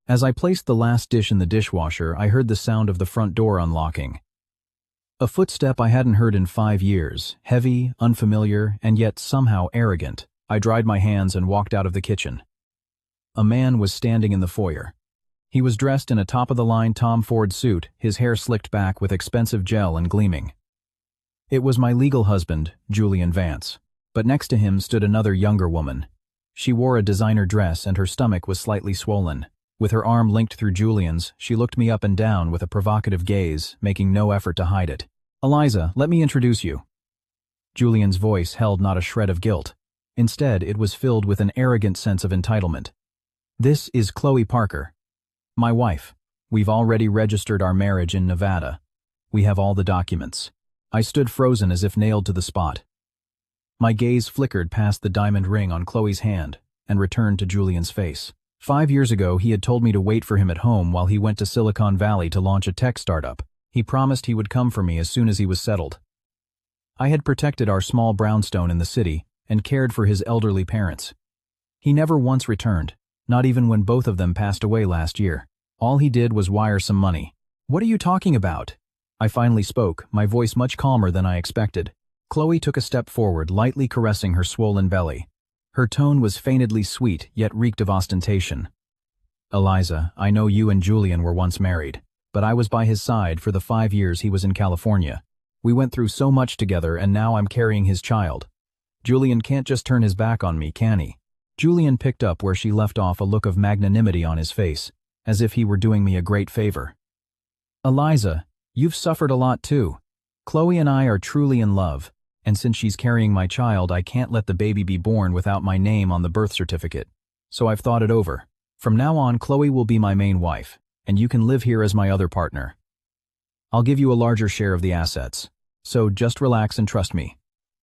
As I placed the last dish in the dishwasher, I heard the sound of the front door unlocking. A footstep I hadn't heard in 5 years, heavy, unfamiliar, and yet somehow arrogant. I dried my hands and walked out of the kitchen. A man was standing in the foyer. He was dressed in a top-of-the-line Tom Ford suit, his hair slicked back with expensive gel and gleaming. It was my legal husband, Julian Vance. But next to him stood another younger woman. She wore a designer dress and her stomach was slightly swollen. With her arm linked through Julian's, she looked me up and down with a provocative gaze, making no effort to hide it. "Eliza, let me introduce you." Julian's voice held not a shred of guilt. Instead, it was filled with an arrogant sense of entitlement. "This is Chloe Parker, my wife. We've already registered our marriage in Nevada. We have all the documents." I stood frozen as if nailed to the spot. My gaze flickered past the diamond ring on Chloe's hand and returned to Julian's face. 5 years ago, he had told me to wait for him at home while he went to Silicon Valley to launch a tech startup. He promised he would come for me as soon as he was settled. I had protected our small brownstone in the city and cared for his elderly parents. He never once returned, not even when both of them passed away last year. All he did was wire some money. "What are you talking about?" I finally spoke, my voice much calmer than I expected. Chloe took a step forward, lightly caressing her swollen belly. Her tone was feignedly sweet, yet reeked of ostentation. "Eliza, I know you and Julian were once married, but I was by his side for the 5 years he was in California. We went through so much together and now I'm carrying his child. Julian can't just turn his back on me, can he?" Julian picked up where she left off, a look of magnanimity on his face, as if he were doing me a great favor. "Eliza, you've suffered a lot too. Chloe and I are truly in love. And since she's carrying my child, I can't let the baby be born without my name on the birth certificate. So I've thought it over. From now on, Chloe will be my main wife, and you can live here as my other partner. I'll give you a larger share of the assets. So just relax and trust me.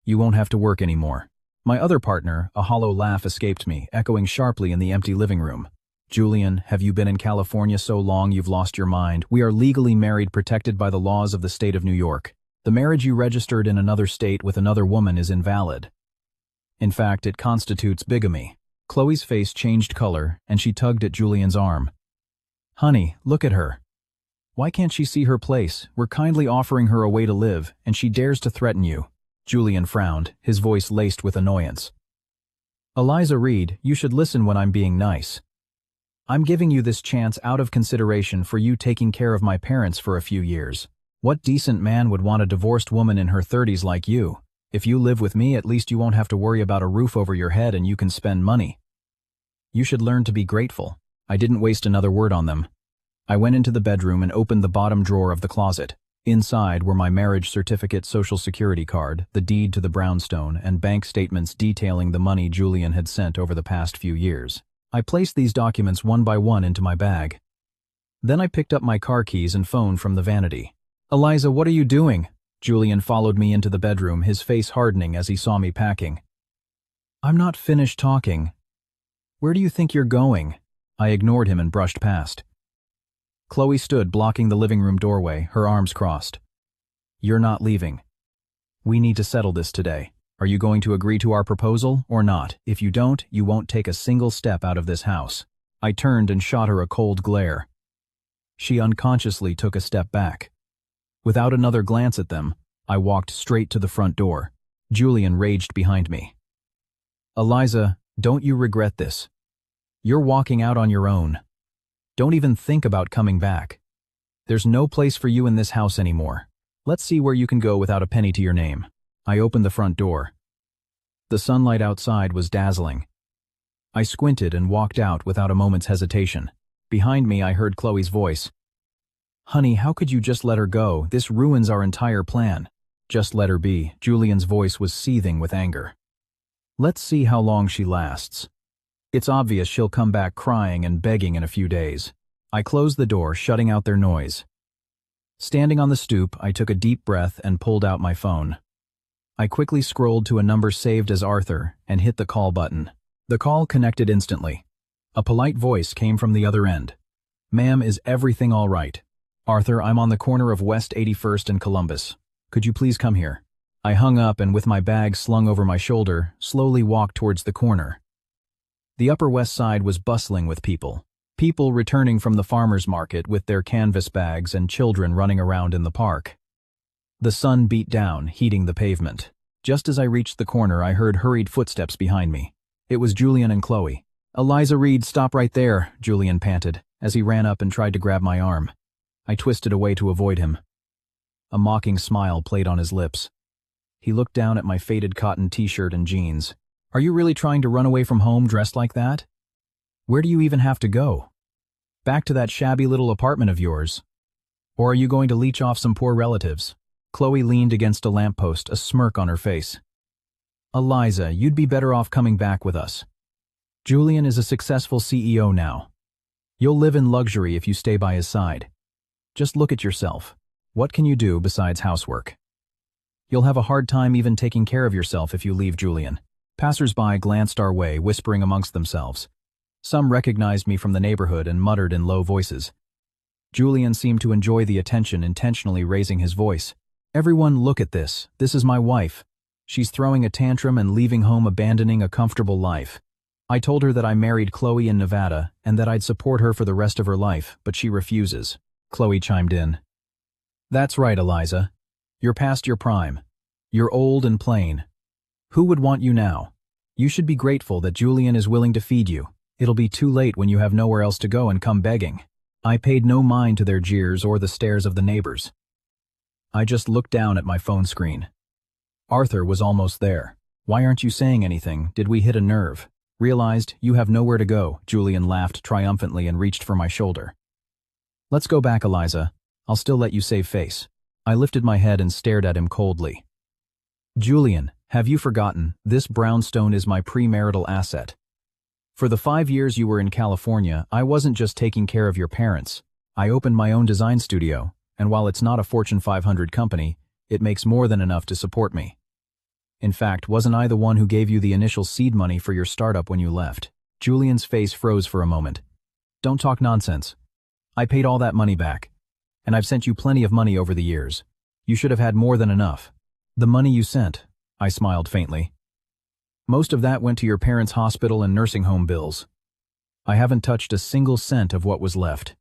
You won't have to work anymore." My other partner, a hollow laugh escaped me, echoing sharply in the empty living room. "Julian, have you been in California so long you've lost your mind? We are legally married, protected by the laws of the state of New York. The marriage you registered in another state with another woman is invalid. In fact, it constitutes bigamy." Chloe's face changed color, and she tugged at Julian's arm. "Honey, look at her. Why can't she see her place? We're kindly offering her a way to live, and she dares to threaten you." Julian frowned, his voice laced with annoyance. "Eliza Reed, you should listen when I'm being nice. I'm giving you this chance out of consideration for you taking care of my parents for a few years. What decent man would want a divorced woman in her 30s like you? If you live with me, at least you won't have to worry about a roof over your head and you can spend money. You should learn to be grateful." I didn't waste another word on them. I went into the bedroom and opened the bottom drawer of the closet. Inside were my marriage certificate, social security card, the deed to the brownstone, and bank statements detailing the money Julian had sent over the past few years. I placed these documents one by one into my bag. Then I picked up my car keys and phone from the vanity. "Eliza, what are you doing?" Julian followed me into the bedroom, his face hardening as he saw me packing. "I'm not finished talking. Where do you think you're going?" I ignored him and brushed past. Chloe stood blocking the living room doorway, her arms crossed. "You're not leaving. We need to settle this today. Are you going to agree to our proposal or not? If you don't, you won't take a single step out of this house." I turned and shot her a cold glare. She unconsciously took a step back. Without another glance at them, I walked straight to the front door. Julian raged behind me. "Eliza, don't you regret this? You're walking out on your own. Don't even think about coming back. There's no place for you in this house anymore. Let's see where you can go without a penny to your name." I opened the front door. The sunlight outside was dazzling. I squinted and walked out without a moment's hesitation. Behind me, I heard Chloe's voice. "Honey, how could you just let her go? This ruins our entire plan." "Just let her be." Julian's voice was seething with anger. "Let's see how long she lasts. It's obvious she'll come back crying and begging in a few days." I closed the door, shutting out their noise. Standing on the stoop, I took a deep breath and pulled out my phone. I quickly scrolled to a number saved as Arthur and hit the call button. The call connected instantly. A polite voice came from the other end. "Ma'am, is everything all right?" "Arthur, I'm on the corner of West 81st and Columbus. Could you please come here?" I hung up and with my bag slung over my shoulder, slowly walked towards the corner. The Upper West Side was bustling with people. People returning from the farmer's market with their canvas bags and children running around in the park. The sun beat down, heating the pavement. Just as I reached the corner, I heard hurried footsteps behind me. It was Julian and Chloe. "Eliza Reed, stop right there," Julian panted, as he ran up and tried to grab my arm. I twisted away to avoid him. A mocking smile played on his lips. He looked down at my faded cotton t-shirt and jeans. "Are you really trying to run away from home dressed like that? Where do you even have to go? Back to that shabby little apartment of yours? Or are you going to leech off some poor relatives?" Chloe leaned against a lamppost, a smirk on her face. "Eliza, you'd be better off coming back with us. Julian is a successful CEO now. You'll live in luxury if you stay by his side. Just look at yourself. What can you do besides housework? You'll have a hard time even taking care of yourself if you leave Julian." Passers-by glanced our way, whispering amongst themselves. Some recognized me from the neighborhood and muttered in low voices. Julian seemed to enjoy the attention, intentionally raising his voice. "Everyone, look at this. This is my wife. She's throwing a tantrum and leaving home, abandoning a comfortable life. I told her that I married Chloe in Nevada and that I'd support her for the rest of her life, but she refuses." Chloe chimed in. "That's right, Eliza. You're past your prime. You're old and plain. Who would want you now? You should be grateful that Julian is willing to feed you. It'll be too late when you have nowhere else to go and come begging." I paid no mind to their jeers or the stares of the neighbors. I just looked down at my phone screen. Arthur was almost there. "Why aren't you saying anything? Did we hit a nerve?" "Realized you have nowhere to go," Julian laughed triumphantly and reached for my shoulder. "Let's go back, Eliza. I'll still let you save face." I lifted my head and stared at him coldly. "Julian, have you forgotten? This brownstone is my premarital asset. For the 5 years you were in California, I wasn't just taking care of your parents. I opened my own design studio, and while it's not a Fortune 500 company, it makes more than enough to support me. In fact, wasn't I the one who gave you the initial seed money for your startup when you left?" Julian's face froze for a moment. "Don't talk nonsense. I paid all that money back. And I've sent you plenty of money over the years. You should have had more than enough." "The money you sent," I smiled faintly. "Most of that went to your parents' hospital and nursing home bills. I haven't touched a single cent of what was left.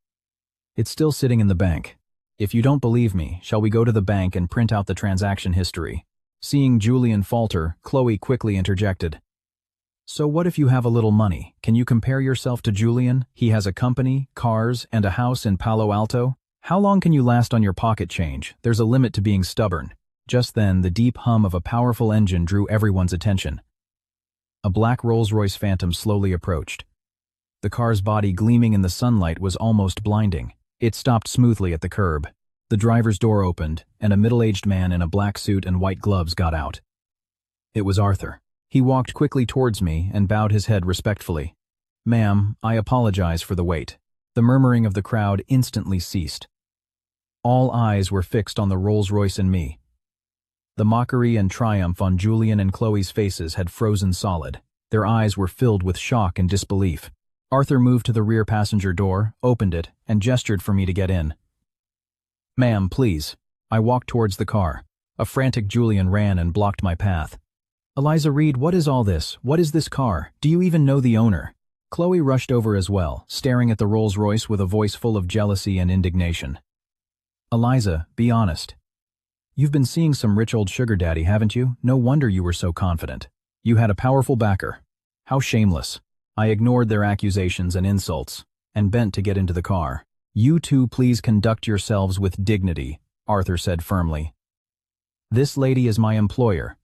It's still sitting in the bank. If you don't believe me, shall we go to the bank and print out the transaction history?" Seeing Julian falter, Chloe quickly interjected. "So what if you have a little money? Can you compare yourself to Julian? He has a company, cars, and a house in Palo Alto. How long can you last on your pocket change? There's a limit to being stubborn." Just then, the deep hum of a powerful engine drew everyone's attention. A black Rolls-Royce Phantom slowly approached. The car's body, gleaming in the sunlight, was almost blinding. It stopped smoothly at the curb. The driver's door opened, and a middle-aged man in a black suit and white gloves got out. It was Arthur. He walked quickly towards me and bowed his head respectfully. "Ma'am, I apologize for the wait." The murmuring of the crowd instantly ceased. All eyes were fixed on the Rolls-Royce and me. The mockery and triumph on Julian and Chloe's faces had frozen solid. Their eyes were filled with shock and disbelief. Arthur moved to the rear passenger door, opened it, and gestured for me to get in. "Ma'am, please." I walked towards the car. A frantic Julian ran and blocked my path. "Eliza Reed, what is all this? What is this car? Do you even know the owner?" Chloe rushed over as well, staring at the Rolls-Royce with a voice full of jealousy and indignation. "Eliza, be honest. You've been seeing some rich old sugar daddy, haven't you? No wonder you were so confident. You had a powerful backer. How shameless." I ignored their accusations and insults, and bent to get into the car. "You two please conduct yourselves with dignity," Arthur said firmly. "This lady is my employer.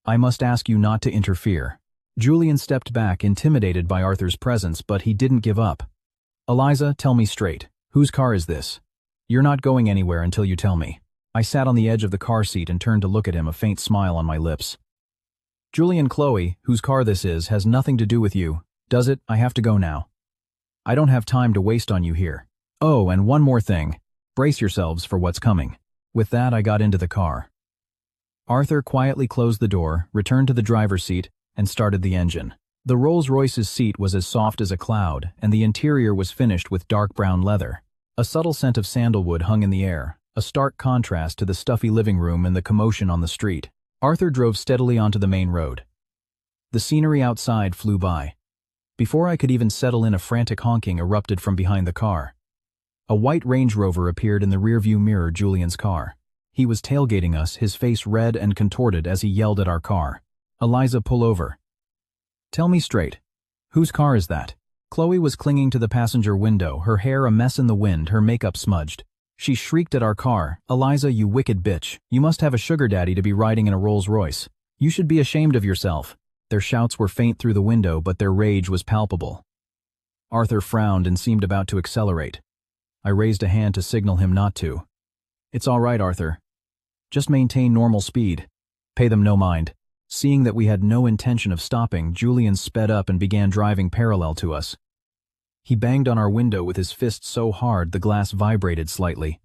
I must ask you not to interfere." Julian stepped back, intimidated by Arthur's presence, but he didn't give up. "Eliza, tell me straight. Whose car is this? You're not going anywhere until you tell me." I sat on the edge of the car seat and turned to look at him, a faint smile on my lips. "Julian, Chloe, whose car this is, has nothing to do with you, does it? I have to go now. I don't have time to waste on you here. Oh, and one more thing. Brace yourselves for what's coming." With that, I got into the car. Arthur quietly closed the door, returned to the driver's seat, and started the engine. The Rolls-Royce's seat was as soft as a cloud, and the interior was finished with dark brown leather. A subtle scent of sandalwood hung in the air, a stark contrast to the stuffy living room and the commotion on the street. Arthur drove steadily onto the main road. The scenery outside flew by. Before I could even settle in, a frantic honking erupted from behind the car. A white Range Rover appeared in the rearview mirror Julian's car. He was tailgating us, his face red and contorted as he yelled at our car. "Eliza, pull over." "Tell me straight. Whose car is that?" Chloe was clinging to the passenger window, her hair a mess in the wind, her makeup smudged. She shrieked at our car, "Eliza, you wicked bitch. You must have a sugar daddy to be riding in a Rolls Royce. You should be ashamed of yourself." Their shouts were faint through the window, but their rage was palpable. Arthur frowned and seemed about to accelerate. I raised a hand to signal him not to. "It's all right, Arthur. Just maintain normal speed. Pay them no mind." Seeing that we had no intention of stopping, Julian sped up and began driving parallel to us. He banged on our window with his fist so hard the glass vibrated slightly.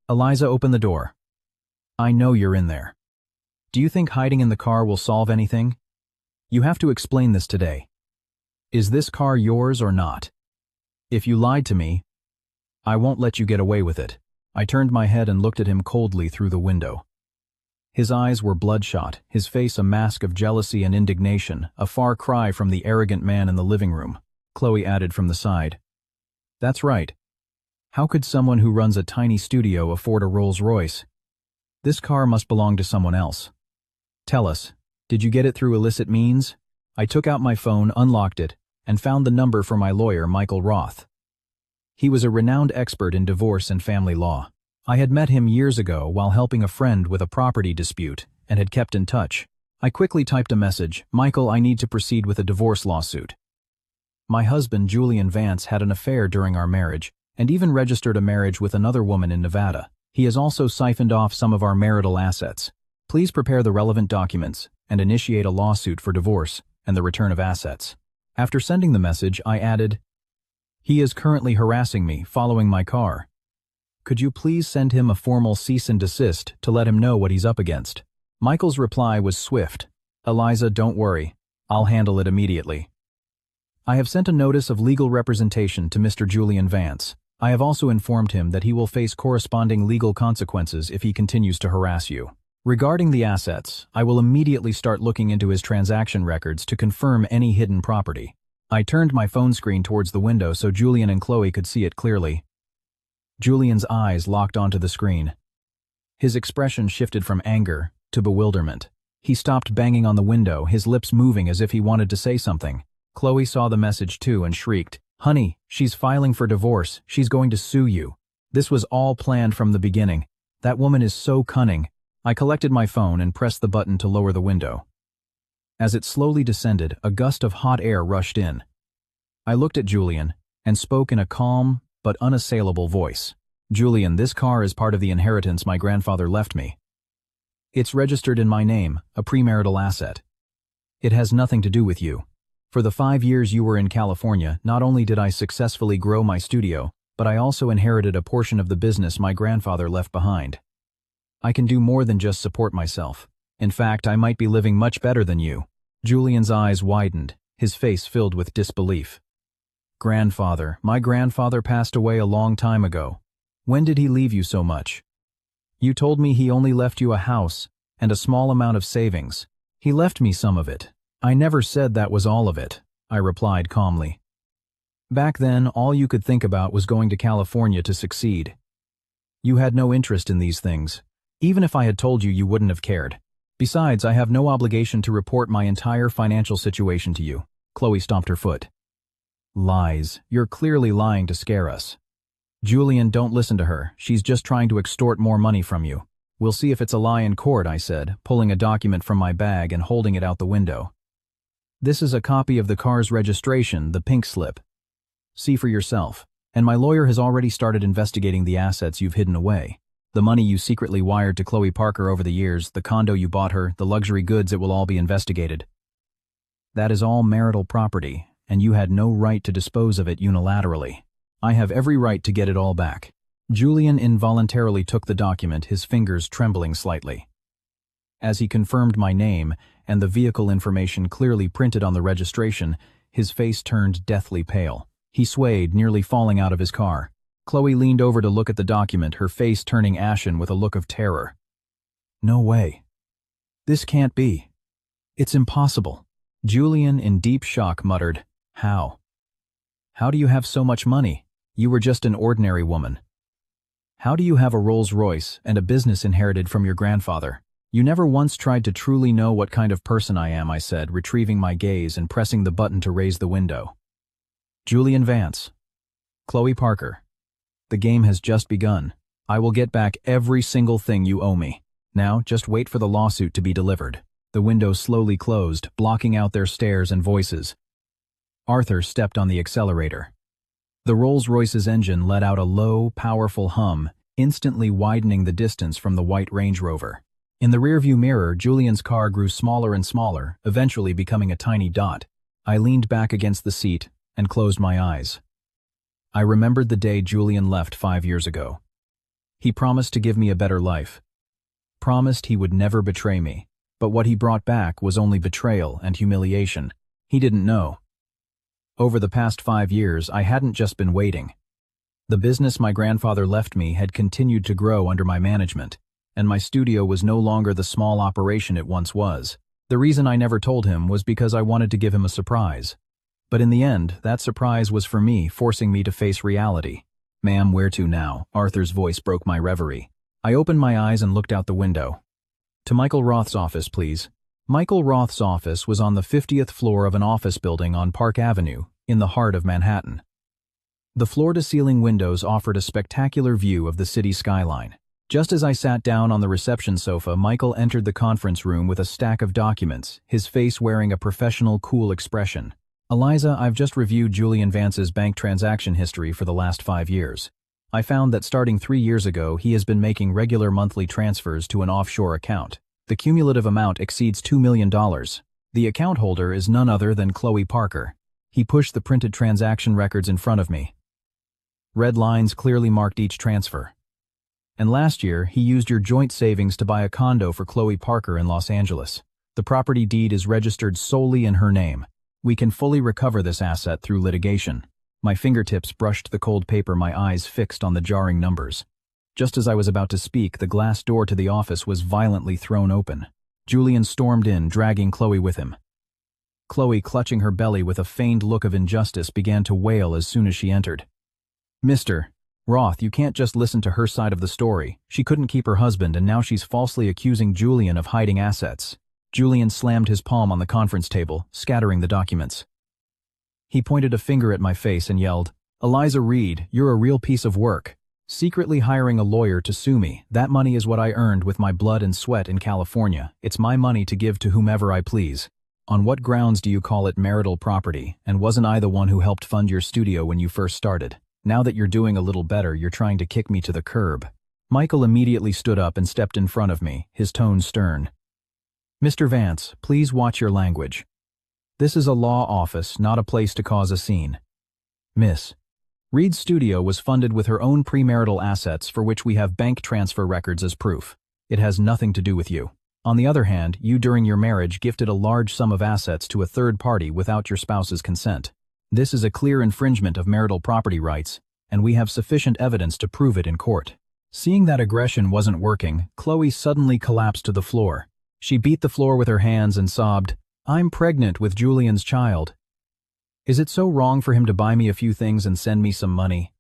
"Eliza, open the door. I know you're in there. Do you think hiding in the car will solve anything? You have to explain this today. Is this car yours or not? If you lied to me, I won't let you get away with it." I turned my head and looked at him coldly through the window. His eyes were bloodshot, his face a mask of jealousy and indignation, a far cry from the arrogant man in the living room. Chloe added from the side, "That's right. How could someone who runs a tiny studio afford a Rolls Royce? This car must belong to someone else. Tell us, did you get it through illicit means?" I took out my phone, unlocked it, and found the number for my lawyer, Michael Roth. He was a renowned expert in divorce and family law. I had met him years ago while helping a friend with a property dispute and had kept in touch. I quickly typed a message, "Michael, I need to proceed with a divorce lawsuit. My husband, Julian Vance, had an affair during our marriage and even registered a marriage with another woman in Nevada. He has also siphoned off some of our marital assets. Please prepare the relevant documents and initiate a lawsuit for divorce and the return of assets." After sending the message, I added, "He is currently harassing me, following my car. Could you please send him a formal cease and desist to let him know what he's up against?" Michael's reply was swift. "Eliza, don't worry. I'll handle it immediately. I have sent a notice of legal representation to Mr. Julian Vance. I have also informed him that he will face corresponding legal consequences if he continues to harass you. Regarding the assets, I will immediately start looking into his transaction records to confirm any hidden property." I turned my phone screen towards the window so Julian and Chloe could see it clearly. Julian's eyes locked onto the screen. His expression shifted from anger to bewilderment. He stopped banging on the window, his lips moving as if he wanted to say something. Chloe saw the message too and shrieked, "Honey, she's filing for divorce. She's going to sue you. This was all planned from the beginning. That woman is so cunning." I collected my phone and pressed the button to lower the window. As it slowly descended, a gust of hot air rushed in. I looked at Julian and spoke in a calm but unassailable voice. "Julian, this car is part of the inheritance my grandfather left me. It's registered in my name, a premarital asset. It has nothing to do with you. For the 5 years you were in California, not only did I successfully grow my studio, but I also inherited a portion of the business my grandfather left behind. I can do more than just support myself. In fact, I might be living much better than you." Julian's eyes widened, his face filled with disbelief. "Grandfather, my grandfather passed away a long time ago. When did he leave you so much? You told me he only left you a house and a small amount of savings. He left me some of it." "I never said that was all of it," I replied calmly. "Back then, all you could think about was going to California to succeed. You had no interest in these things. Even if I had told you, you wouldn't have cared. Besides, I have no obligation to report my entire financial situation to you." Chloe stomped her foot. "Lies. You're clearly lying to scare us." "Julian, don't listen to her. She's just trying to extort more money from you." "We'll see if it's a lie in court," I said, pulling a document from my bag and holding it out the window. "This is a copy of the car's registration, the pink slip. See for yourself. And my lawyer has already started investigating the assets you've hidden away. The money you secretly wired to Chloe Parker over the years, the condo you bought her, the luxury goods, it will all be investigated. That is all marital property, and you had no right to dispose of it unilaterally. I have every right to get it all back." Julian involuntarily took the document, his fingers trembling slightly. As he confirmed my name and the vehicle information clearly printed on the registration, his face turned deathly pale. He swayed, nearly falling out of his car. Chloe leaned over to look at the document, her face turning ashen with a look of terror. "No way. This can't be. It's impossible." Julian, in deep shock, muttered, "How?" How do you have so much money? You were just an ordinary woman. How do you have a Rolls-Royce and a business inherited from your grandfather? You never once tried to truly know what kind of person I am, I said, retrieving my gaze and pressing the button to raise the window. Julian Vance. Chloe Parker. The game has just begun. I will get back every single thing you owe me. Now, just wait for the lawsuit to be delivered. The window slowly closed, blocking out their stares and voices. Arthur stepped on the accelerator. The Rolls-Royce's engine let out a low, powerful hum, instantly widening the distance from the white Range Rover. In the rearview mirror, Julian's car grew smaller and smaller, eventually becoming a tiny dot. I leaned back against the seat and closed my eyes. I remembered the day Julian left 5 years ago. He promised to give me a better life. Promised he would never betray me, but what he brought back was only betrayal and humiliation. He didn't know. Over the past 5 years, I hadn't just been waiting. The business my grandfather left me had continued to grow under my management, and my studio was no longer the small operation it once was. The reason I never told him was because I wanted to give him a surprise. But in the end, that surprise was for me, forcing me to face reality. Ma'am, where to now? Arthur's voice broke my reverie. I opened my eyes and looked out the window. To Michael Roth's office, please. Michael Roth's office was on the 50th floor of an office building on Park Avenue, in the heart of Manhattan. The floor-to-ceiling windows offered a spectacular view of the city skyline. Just as I sat down on the reception sofa, Michael entered the conference room with a stack of documents, his face wearing a professional, cool expression. Eliza, I've just reviewed Julian Vance's bank transaction history for the last 5 years. I found that starting 3 years ago, he has been making regular monthly transfers to an offshore account. The cumulative amount exceeds $2 million. The account holder is none other than Chloe Parker. He pushed the printed transaction records in front of me. Red lines clearly marked each transfer. And last year, he used your joint savings to buy a condo for Chloe Parker in Los Angeles. The property deed is registered solely in her name. We can fully recover this asset through litigation. My fingertips brushed the cold paper, my eyes fixed on the jarring numbers. Just as I was about to speak, the glass door to the office was violently thrown open. Julian stormed in, dragging Chloe with him. Chloe, clutching her belly with a feigned look of injustice, began to wail as soon as she entered. Mr. Roth, you can't just listen to her side of the story. She couldn't keep her husband, and now she's falsely accusing Julian of hiding assets. Julian slammed his palm on the conference table, scattering the documents. He pointed a finger at my face and yelled, Eliza Reed, you're a real piece of work. Secretly hiring a lawyer to sue me, that money is what I earned with my blood and sweat in California. It's my money to give to whomever I please. On what grounds do you call it marital property, and wasn't I the one who helped fund your studio when you first started? Now that you're doing a little better, you're trying to kick me to the curb. Michael immediately stood up and stepped in front of me, his tone stern. Mr. Vance, please watch your language. This is a law office, not a place to cause a scene. Miss Reed's studio was funded with her own premarital assets for which we have bank transfer records as proof. It has nothing to do with you. On the other hand, you during your marriage gifted a large sum of assets to a third party without your spouse's consent. This is a clear infringement of marital property rights, and we have sufficient evidence to prove it in court. Seeing that aggression wasn't working, Chloe suddenly collapsed to the floor. She beat the floor with her hands and sobbed, I'm pregnant with Julian's child. Is it so wrong for him to buy me a few things and send me some money?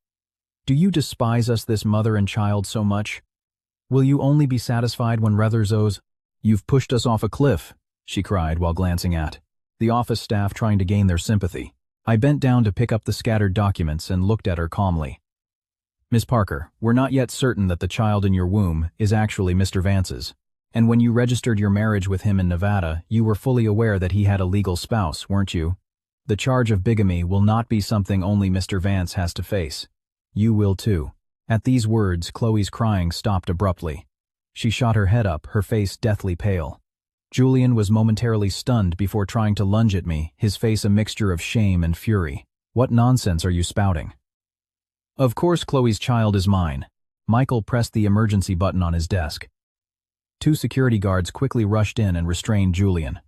Do you despise us, this mother and child, so much? Will you only be satisfied when Ruthers owes? You've pushed us off a cliff, she cried while glancing at the office staff trying to gain their sympathy. I bent down to pick up the scattered documents and looked at her calmly. Miss Parker, we're not yet certain that the child in your womb is actually Mr. Vance's. And when you registered your marriage with him in Nevada, you were fully aware that he had a legal spouse, weren't you? The charge of bigamy will not be something only Mr. Vance has to face. You will too. At these words, Chloe's crying stopped abruptly. She shot her head up, her face deathly pale. Julian was momentarily stunned before trying to lunge at me, his face a mixture of shame and fury. What nonsense are you spouting? Of course Chloe's child is mine. Michael pressed the emergency button on his desk. 2 security guards quickly rushed in and restrained Julian.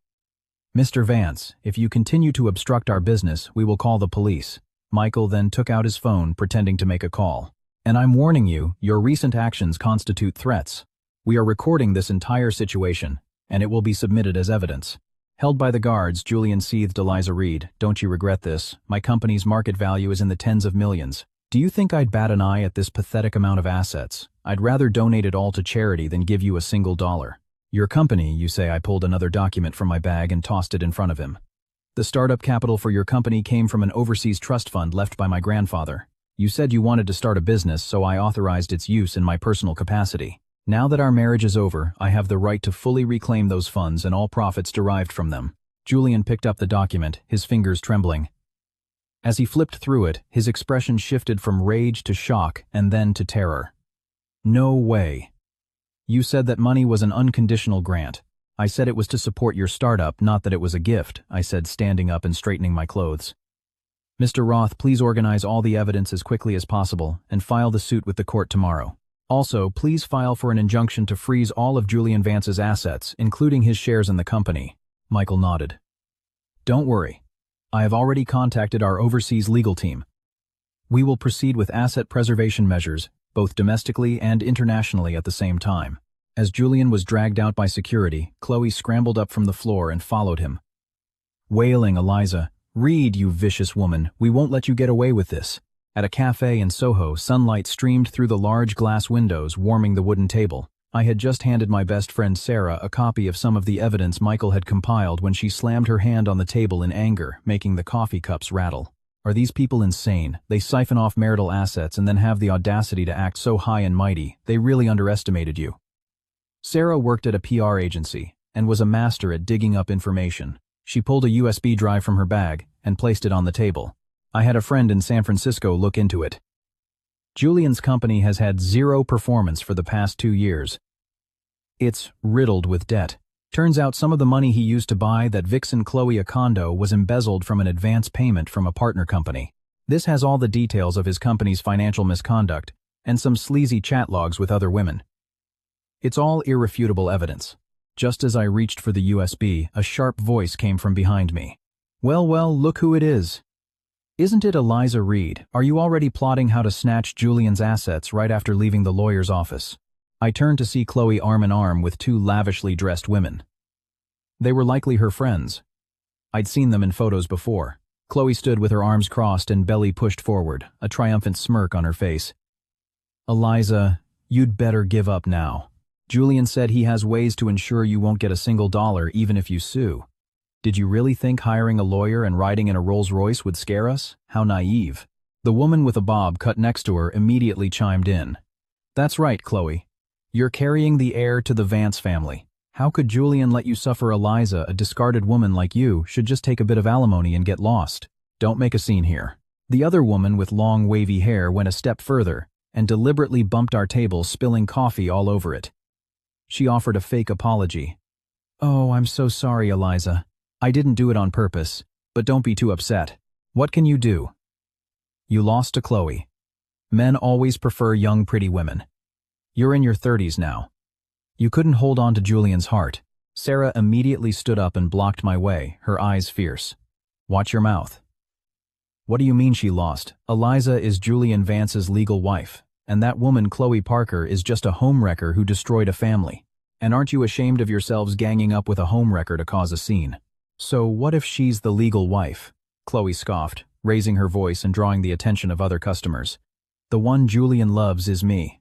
Mr. Vance, if you continue to obstruct our business, we will call the police. Michael then took out his phone, pretending to make a call. And I'm warning you, your recent actions constitute threats. We are recording this entire situation, and it will be submitted as evidence. Held by the guards, Julian seethed Eliza Reed. Don't you regret this? My company's market value is in the tens of millions. Do you think I'd bat an eye at this pathetic amount of assets? I'd rather donate it all to charity than give you a single dollar. Your company, you say. I pulled another document from my bag and tossed it in front of him. The startup capital for your company came from an overseas trust fund left by my grandfather. You said you wanted to start a business, so I authorized its use in my personal capacity. Now that our marriage is over, I have the right to fully reclaim those funds and all profits derived from them. Julian picked up the document, his fingers trembling. As he flipped through it, his expression shifted from rage to shock and then to terror. No way. You said that money was an unconditional grant. I said it was to support your startup, not that it was a gift, I said, standing up and straightening my clothes. Mr. Roth, please organize all the evidence as quickly as possible and file the suit with the court tomorrow. Also, please file for an injunction to freeze all of Julian Vance's assets, including his shares in the company. Michael nodded. Don't worry. I have already contacted our overseas legal team. We will proceed with asset preservation measures, both domestically and internationally at the same time. As Julian was dragged out by security, Chloe scrambled up from the floor and followed him. Wailing, Eliza, Reed, you vicious woman, we won't let you get away with this. At a cafe in Soho, sunlight streamed through the large glass windows, warming the wooden table. I had just handed my best friend Sarah a copy of some of the evidence Michael had compiled when she slammed her hand on the table in anger, making the coffee cups rattle. Are these people insane? They siphon off marital assets and then have the audacity to act so high and mighty. They really underestimated you. Sarah worked at a PR agency and was a master at digging up information. She pulled a USB drive from her bag and placed it on the table. I had a friend in San Francisco look into it. Julian's company has had zero performance for the past 2 years. It's riddled with debt. Turns out some of the money he used to buy that vixen Chloe a condo was embezzled from an advance payment from a partner company. This has all the details of his company's financial misconduct and some sleazy chat logs with other women. It's all irrefutable evidence. Just as I reached for the USB, a sharp voice came from behind me. Well, look who it is. Isn't it Eliza Reed? Are you already plotting how to snatch Julian's assets right after leaving the lawyer's office? I turned to see Chloe arm in arm with 2 lavishly dressed women. They were likely her friends. I'd seen them in photos before. Chloe stood with her arms crossed and belly pushed forward, a triumphant smirk on her face. Eliza, you'd better give up now. Julian said he has ways to ensure you won't get a single dollar even if you sue. Did you really think hiring a lawyer and riding in a Rolls-Royce would scare us? How naive. The woman with a bob cut next to her immediately chimed in. That's right, Chloe. You're carrying the heir to the Vance family. How could Julian let you suffer? Eliza, a discarded woman like you, should just take a bit of alimony and get lost. Don't make a scene here. The other woman with long wavy hair went a step further and deliberately bumped our table, spilling coffee all over it. She offered a fake apology. Oh, I'm so sorry, Eliza. I didn't do it on purpose, but don't be too upset. What can you do? You lost to Chloe. Men always prefer young, pretty women. You're in your 30s now. You couldn't hold on to Julian's heart. Sarah immediately stood up and blocked my way, her eyes fierce. Watch your mouth. What do you mean she lost? Eliza is Julian Vance's legal wife, and that woman Chloe Parker is just a homewrecker who destroyed a family. And aren't you ashamed of yourselves ganging up with a homewrecker to cause a scene? So what if she's the legal wife? Chloe scoffed, raising her voice and drawing the attention of other customers. The one Julian loves is me.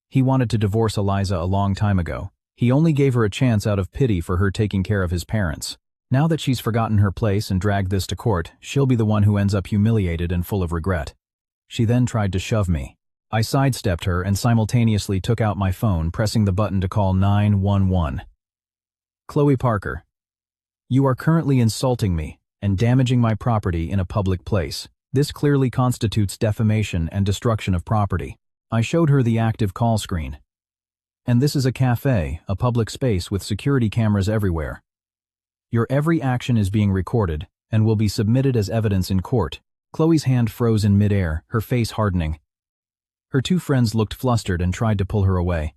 He wanted to divorce Eliza a long time ago. He only gave her a chance out of pity for her taking care of his parents. Now that she's forgotten her place and dragged this to court, she'll be the one who ends up humiliated and full of regret. She then tried to shove me. I sidestepped her and simultaneously took out my phone, pressing the button to call 911. Chloe Parker. You are currently insulting me and damaging my property in a public place. This clearly constitutes defamation and destruction of property. I showed her the active call screen. And this is a cafe, a public space with security cameras everywhere. Your every action is being recorded and will be submitted as evidence in court. Chloe's hand froze in midair, her face hardening. Her 2 friends looked flustered and tried to pull her away.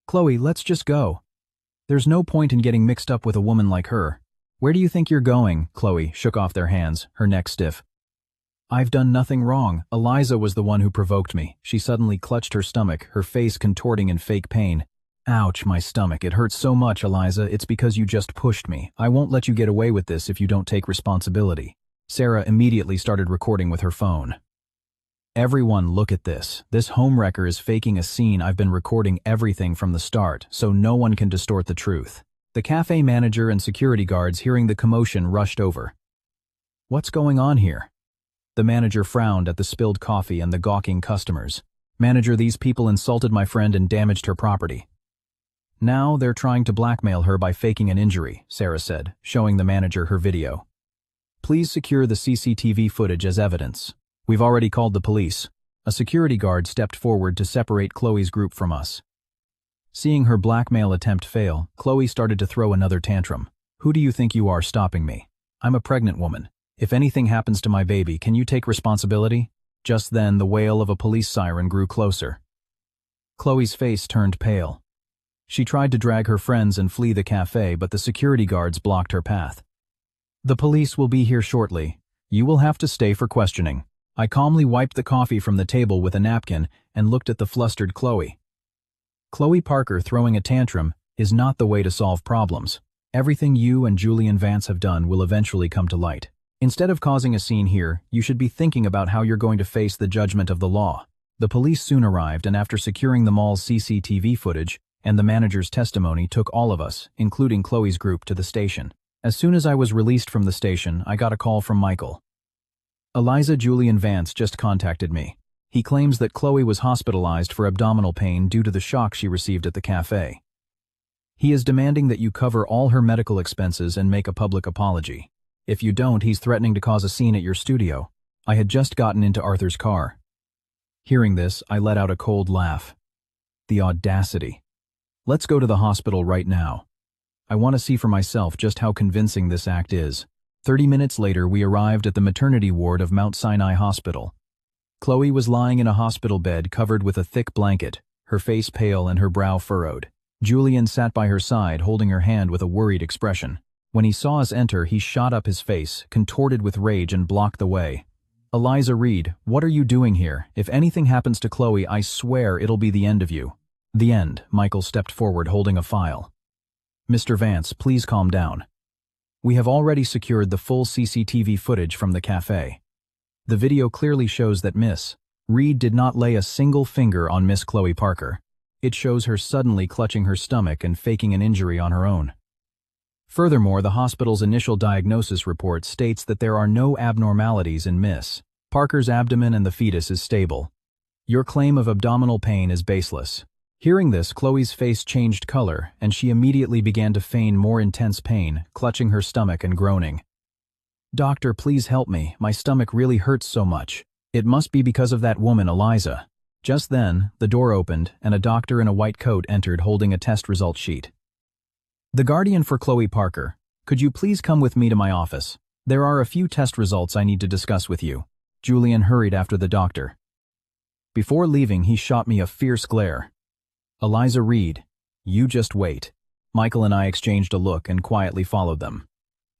Chloe, let's just go. There's no point in getting mixed up with a woman like her. Where do you think you're going? Chloe shook off their hands, her neck stiff. I've done nothing wrong. Eliza was the one who provoked me. She suddenly clutched her stomach, her face contorting in fake pain. Ouch, my stomach. It hurts so much, Eliza. It's because you just pushed me. I won't let you get away with this if you don't take responsibility. Sarah immediately started recording with her phone. Everyone, look at this. This homewrecker is faking a scene. I've been recording everything from the start, so no one can distort the truth. The cafe manager and security guards, hearing the commotion, rushed over. What's going on here? The manager frowned at the spilled coffee and the gawking customers. Manager, these people insulted my friend and damaged her property. Now they're trying to blackmail her by faking an injury, Sarah said, showing the manager her video. Please secure the CCTV footage as evidence. We've already called the police. A security guard stepped forward to separate Chloe's group from us. Seeing her blackmail attempt fail, Chloe started to throw another tantrum. Who do you think you are stopping me? I'm a pregnant woman. If anything happens to my baby, can you take responsibility? Just then, the wail of a police siren grew closer. Chloe's face turned pale. She tried to drag her friends and flee the cafe, but the security guards blocked her path. The police will be here shortly. You will have to stay for questioning. I calmly wiped the coffee from the table with a napkin and looked at the flustered Chloe. Chloe Parker throwing a tantrum is not the way to solve problems. Everything you and Julian Vance have done will eventually come to light. Instead of causing a scene here, you should be thinking about how you're going to face the judgment of the law. The police soon arrived, and after securing the mall's CCTV footage and the manager's testimony, took all of us, including Chloe's group, to the station. As soon as I was released from the station, I got a call from Michael. Eliza, Julian Vance just contacted me. He claims that Chloe was hospitalized for abdominal pain due to the shock she received at the cafe. He is demanding that you cover all her medical expenses and make a public apology. If you don't, he's threatening to cause a scene at your studio. I had just gotten into Arthur's car. Hearing this, I let out a cold laugh. The audacity. Let's go to the hospital right now. I want to see for myself just how convincing this act is. 30 minutes later, we arrived at the maternity ward of Mount Sinai Hospital. Chloe was lying in a hospital bed covered with a thick blanket, her face pale and her brow furrowed. Julian sat by her side, holding her hand with a worried expression. When he saw us enter, he shot up his face, contorted with rage, and blocked the way. Eliza Reed, what are you doing here? If anything happens to Chloe, I swear it'll be the end of you. The end. Michael stepped forward holding a file. Mr. Vance, please calm down. We have already secured the full CCTV footage from the cafe. The video clearly shows that Miss Reed did not lay a single finger on Miss Chloe Parker. It shows her suddenly clutching her stomach and faking an injury on her own. Furthermore, the hospital's initial diagnosis report states that there are no abnormalities in Miss Parker's abdomen and the fetus is stable. Your claim of abdominal pain is baseless. Hearing this, Chloe's face changed color, and she immediately began to feign more intense pain, clutching her stomach and groaning. Doctor, please help me. My stomach really hurts so much. It must be because of that woman, Eliza. Just then, the door opened, and a doctor in a white coat entered holding a test result sheet. The guardian for Chloe Parker, could you please come with me to my office? There are a few test results I need to discuss with you. Julian hurried after the doctor. Before leaving, he shot me a fierce glare. Eliza Reed, you just wait. Michael and I exchanged a look and quietly followed them.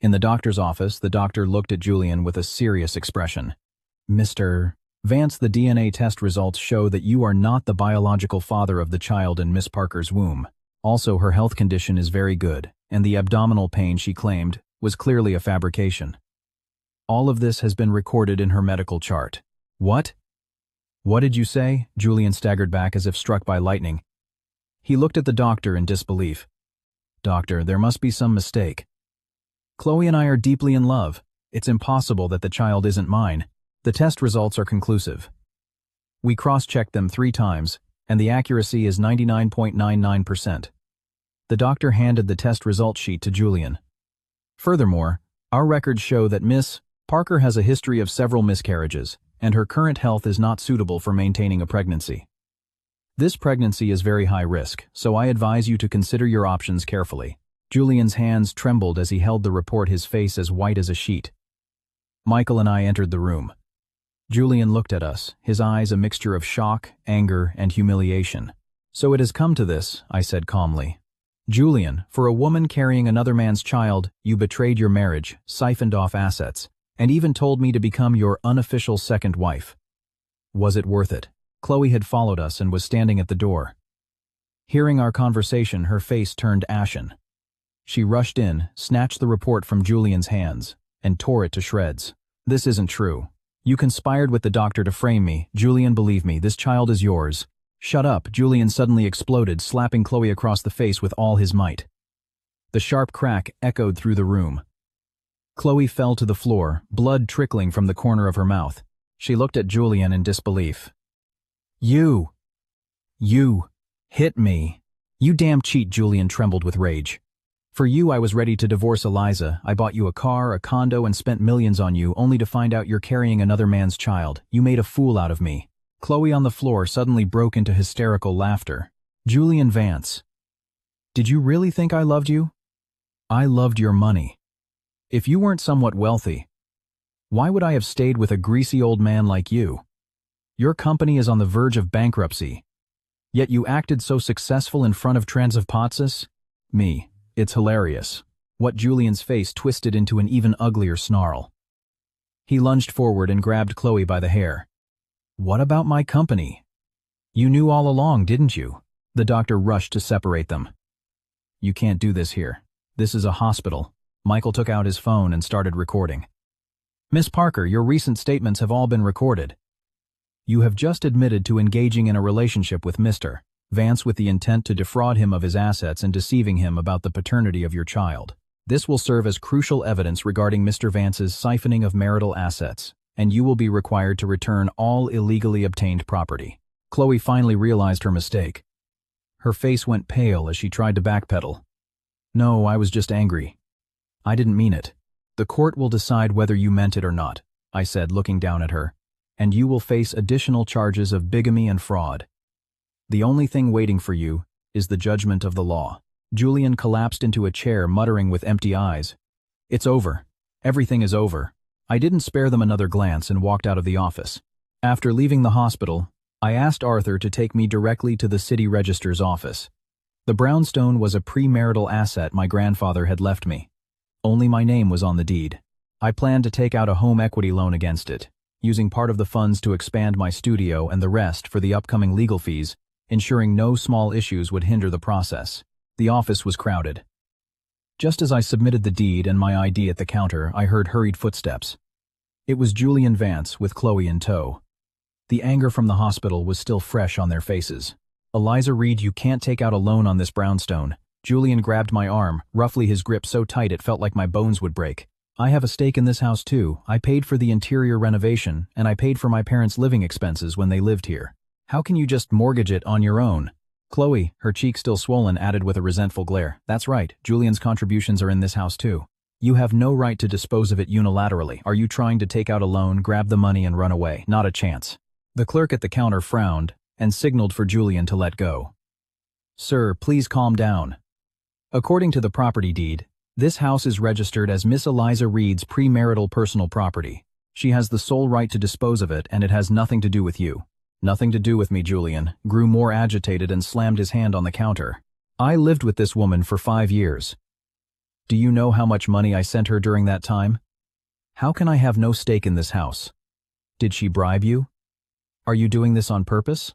In the doctor's office, the doctor looked at Julian with a serious expression. Mr. Vance, the DNA test results show that you are not the biological father of the child in Miss Parker's womb. Also, her health condition is very good, and the abdominal pain she claimed was clearly a fabrication. All of this has been recorded in her medical chart. What? What did you say? Julian staggered back as if struck by lightning. He looked at the doctor in disbelief. Doctor, there must be some mistake. Chloe and I are deeply in love. It's impossible that the child isn't mine. The test results are conclusive. We cross-checked them 3 times, and the accuracy is 99.99%. The doctor handed the test result sheet to Julian. Furthermore, our records show that Miss Parker has a history of several miscarriages, and her current health is not suitable for maintaining a pregnancy. This pregnancy is very high risk, so I advise you to consider your options carefully. Julian's hands trembled as he held the report, his face as white as a sheet. Michael and I entered the room. Julian looked at us, his eyes a mixture of shock, anger, and humiliation. So it has come to this, I said calmly. Julian, for a woman carrying another man's child, you betrayed your marriage, siphoned off assets, and even told me to become your unofficial second wife. Was it worth it? Chloe had followed us and was standing at the door. Hearing our conversation, her face turned ashen. She rushed in, snatched the report from Julian's hands, and tore it to shreds. This isn't true. You conspired with the doctor to frame me. Julian, believe me, this child is yours. Shut up, Julian suddenly exploded, slapping Chloe across the face with all his might. The sharp crack echoed through the room. Chloe fell to the floor, blood trickling from the corner of her mouth. She looked at Julian in disbelief. You hit me. You damn cheat, Julian trembled with rage. For you, I was ready to divorce Eliza. I bought you a car, a condo, and spent millions on you, only to find out you're carrying another man's child. You made a fool out of me. Chloe on the floor suddenly broke into hysterical laughter. Julian Vance. Did you really think I loved you? I loved your money. If you weren't somewhat wealthy, why would I have stayed with a greasy old man like you? Your company is on the verge of bankruptcy. Yet you acted so successful in front of Transavpatsis? Me. It's hilarious. What Julian's face twisted into an even uglier snarl. He lunged forward and grabbed Chloe by the hair. What about my company? You knew all along, didn't you? The doctor rushed to separate them. You can't do this here. This is a hospital. Michael took out his phone and started recording. Miss Parker, your recent statements have all been recorded. You have just admitted to engaging in a relationship with Mr. Vance with the intent to defraud him of his assets and deceiving him about the paternity of your child. This will serve as crucial evidence regarding Mr. Vance's siphoning of marital assets, and you will be required to return all illegally obtained property. Chloe finally realized her mistake. Her face went pale as she tried to backpedal. No, I was just angry. I didn't mean it. The court will decide whether you meant it or not, I said, looking down at her, and you will face additional charges of bigamy and fraud. The only thing waiting for you is the judgment of the law. Julian collapsed into a chair, muttering with empty eyes. It's over. Everything is over. I didn't spare them another glance and walked out of the office. After leaving the hospital, I asked Arthur to take me directly to the city registrar's office. The brownstone was a premarital asset my grandfather had left me. Only my name was on the deed. I planned to take out a home equity loan against it, using part of the funds to expand my studio and the rest for the upcoming legal fees, ensuring no small issues would hinder the process. The office was crowded. Just as I submitted the deed and my ID at the counter, I heard hurried footsteps. It was Julian Vance with Chloe in tow. The anger from the hospital was still fresh on their faces. Eliza Reed, you can't take out a loan on this brownstone. Julian grabbed my arm, roughly, his grip so tight it felt like my bones would break. I have a stake in this house too. I paid for the interior renovation, and I paid for my parents' living expenses when they lived here. How can you just mortgage it on your own? Chloe, her cheek still swollen, added with a resentful glare. That's right, Julian's contributions are in this house too. You have no right to dispose of it unilaterally. Are you trying to take out a loan, grab the money, and run away? Not a chance. The clerk at the counter frowned and signaled for Julian to let go. Sir, please calm down. According to the property deed, this house is registered as Miss Eliza Reed's premarital personal property. She has the sole right to dispose of it, and it has nothing to do with you. Nothing to do with me, Julian grew more agitated and slammed his hand on the counter. I lived with this woman for 5 years. Do you know how much money I sent her during that time? How can I have no stake in this house? Did she bribe you? Are you doing this on purpose?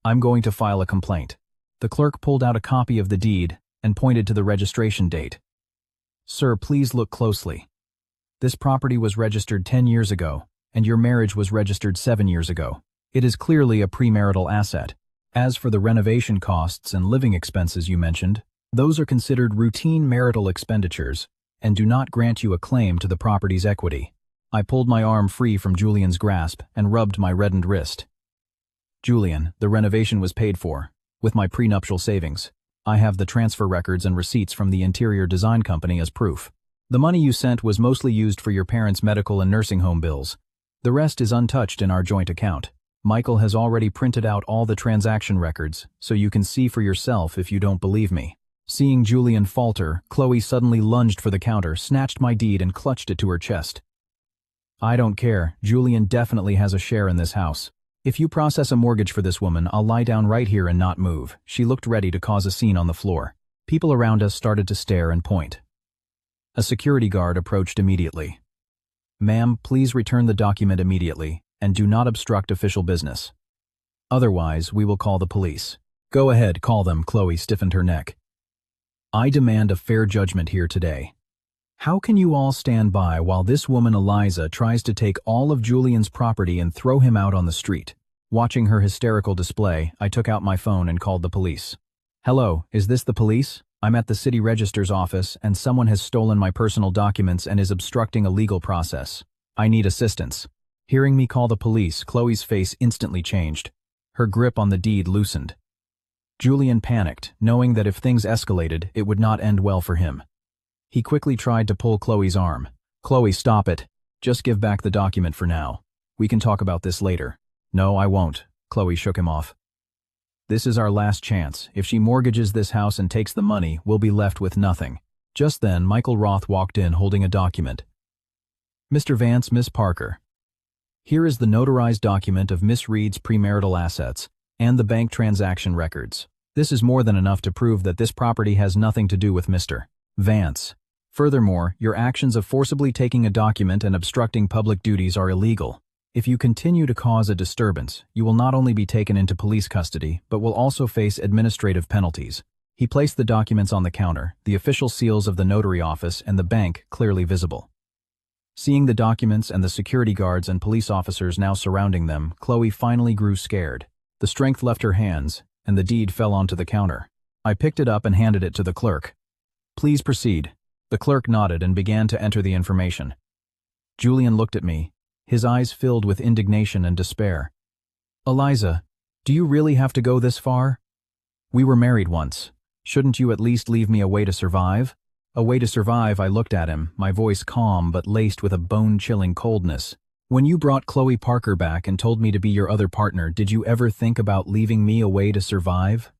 I'm going to file a complaint. The clerk pulled out a copy of the deed and pointed to the registration date. Sir, please look closely. This property was registered 10 years ago, and your marriage was registered 7 years ago. It is clearly a premarital asset. As for the renovation costs and living expenses you mentioned, those are considered routine marital expenditures and do not grant you a claim to the property's equity. I pulled my arm free from Julian's grasp and rubbed my reddened wrist. Julian, the renovation was paid for, with my prenuptial savings. I have the transfer records and receipts from the interior design company as proof. The money you sent was mostly used for your parents' medical and nursing home bills. The rest is untouched in our joint account. Michael has already printed out all the transaction records, so you can see for yourself if you don't believe me. Seeing Julian falter, Chloe suddenly lunged for the counter, snatched my deed and clutched it to her chest. I don't care. Julian definitely has a share in this house. If you process a mortgage for this woman, I'll lie down right here and not move. She looked ready to cause a scene on the floor. People around us started to stare and point. A security guard approached immediately. Ma'am, please return the document immediately, and do not obstruct official business. Otherwise, we will call the police. Go ahead, call them. Chloe stiffened her neck. I demand a fair judgment here today. How can you all stand by while this woman Eliza tries to take all of Julian's property and throw him out on the street? Watching her hysterical display, I took out my phone and called the police. Hello, is this the police? I'm at the city register's office and someone has stolen my personal documents and is obstructing a legal process. I need assistance. Hearing me call the police, Chloe's face instantly changed. Her grip on the deed loosened. Julian panicked, knowing that if things escalated, it would not end well for him. He quickly tried to pull Chloe's arm. Chloe, stop it. Just give back the document for now. We can talk about this later. No, I won't. Chloe shook him off. This is our last chance. If she mortgages this house and takes the money, we'll be left with nothing. Just then, Michael Roth walked in holding a document. Mr. Vance, Miss Parker. Here is the notarized document of Miss Reed's premarital assets and the bank transaction records. This is more than enough to prove that this property has nothing to do with Mr. Vance. Furthermore, your actions of forcibly taking a document and obstructing public duties are illegal. If you continue to cause a disturbance, you will not only be taken into police custody, but will also face administrative penalties. He placed the documents on the counter, the official seals of the notary office and the bank clearly visible. Seeing the documents and the security guards and police officers now surrounding them, Chloe finally grew scared. The strength left her hands, and the deed fell onto the counter. I picked it up and handed it to the clerk. Please proceed. The clerk nodded and began to enter the information. Julian looked at me, his eyes filled with indignation and despair. Eliza, do you really have to go this far? We were married once. Shouldn't you at least leave me a way to survive? A way to survive, I looked at him, my voice calm but laced with a bone-chilling coldness. When you brought Chloe Parker back and told me to be your other partner, did you ever think about leaving me a way to survive?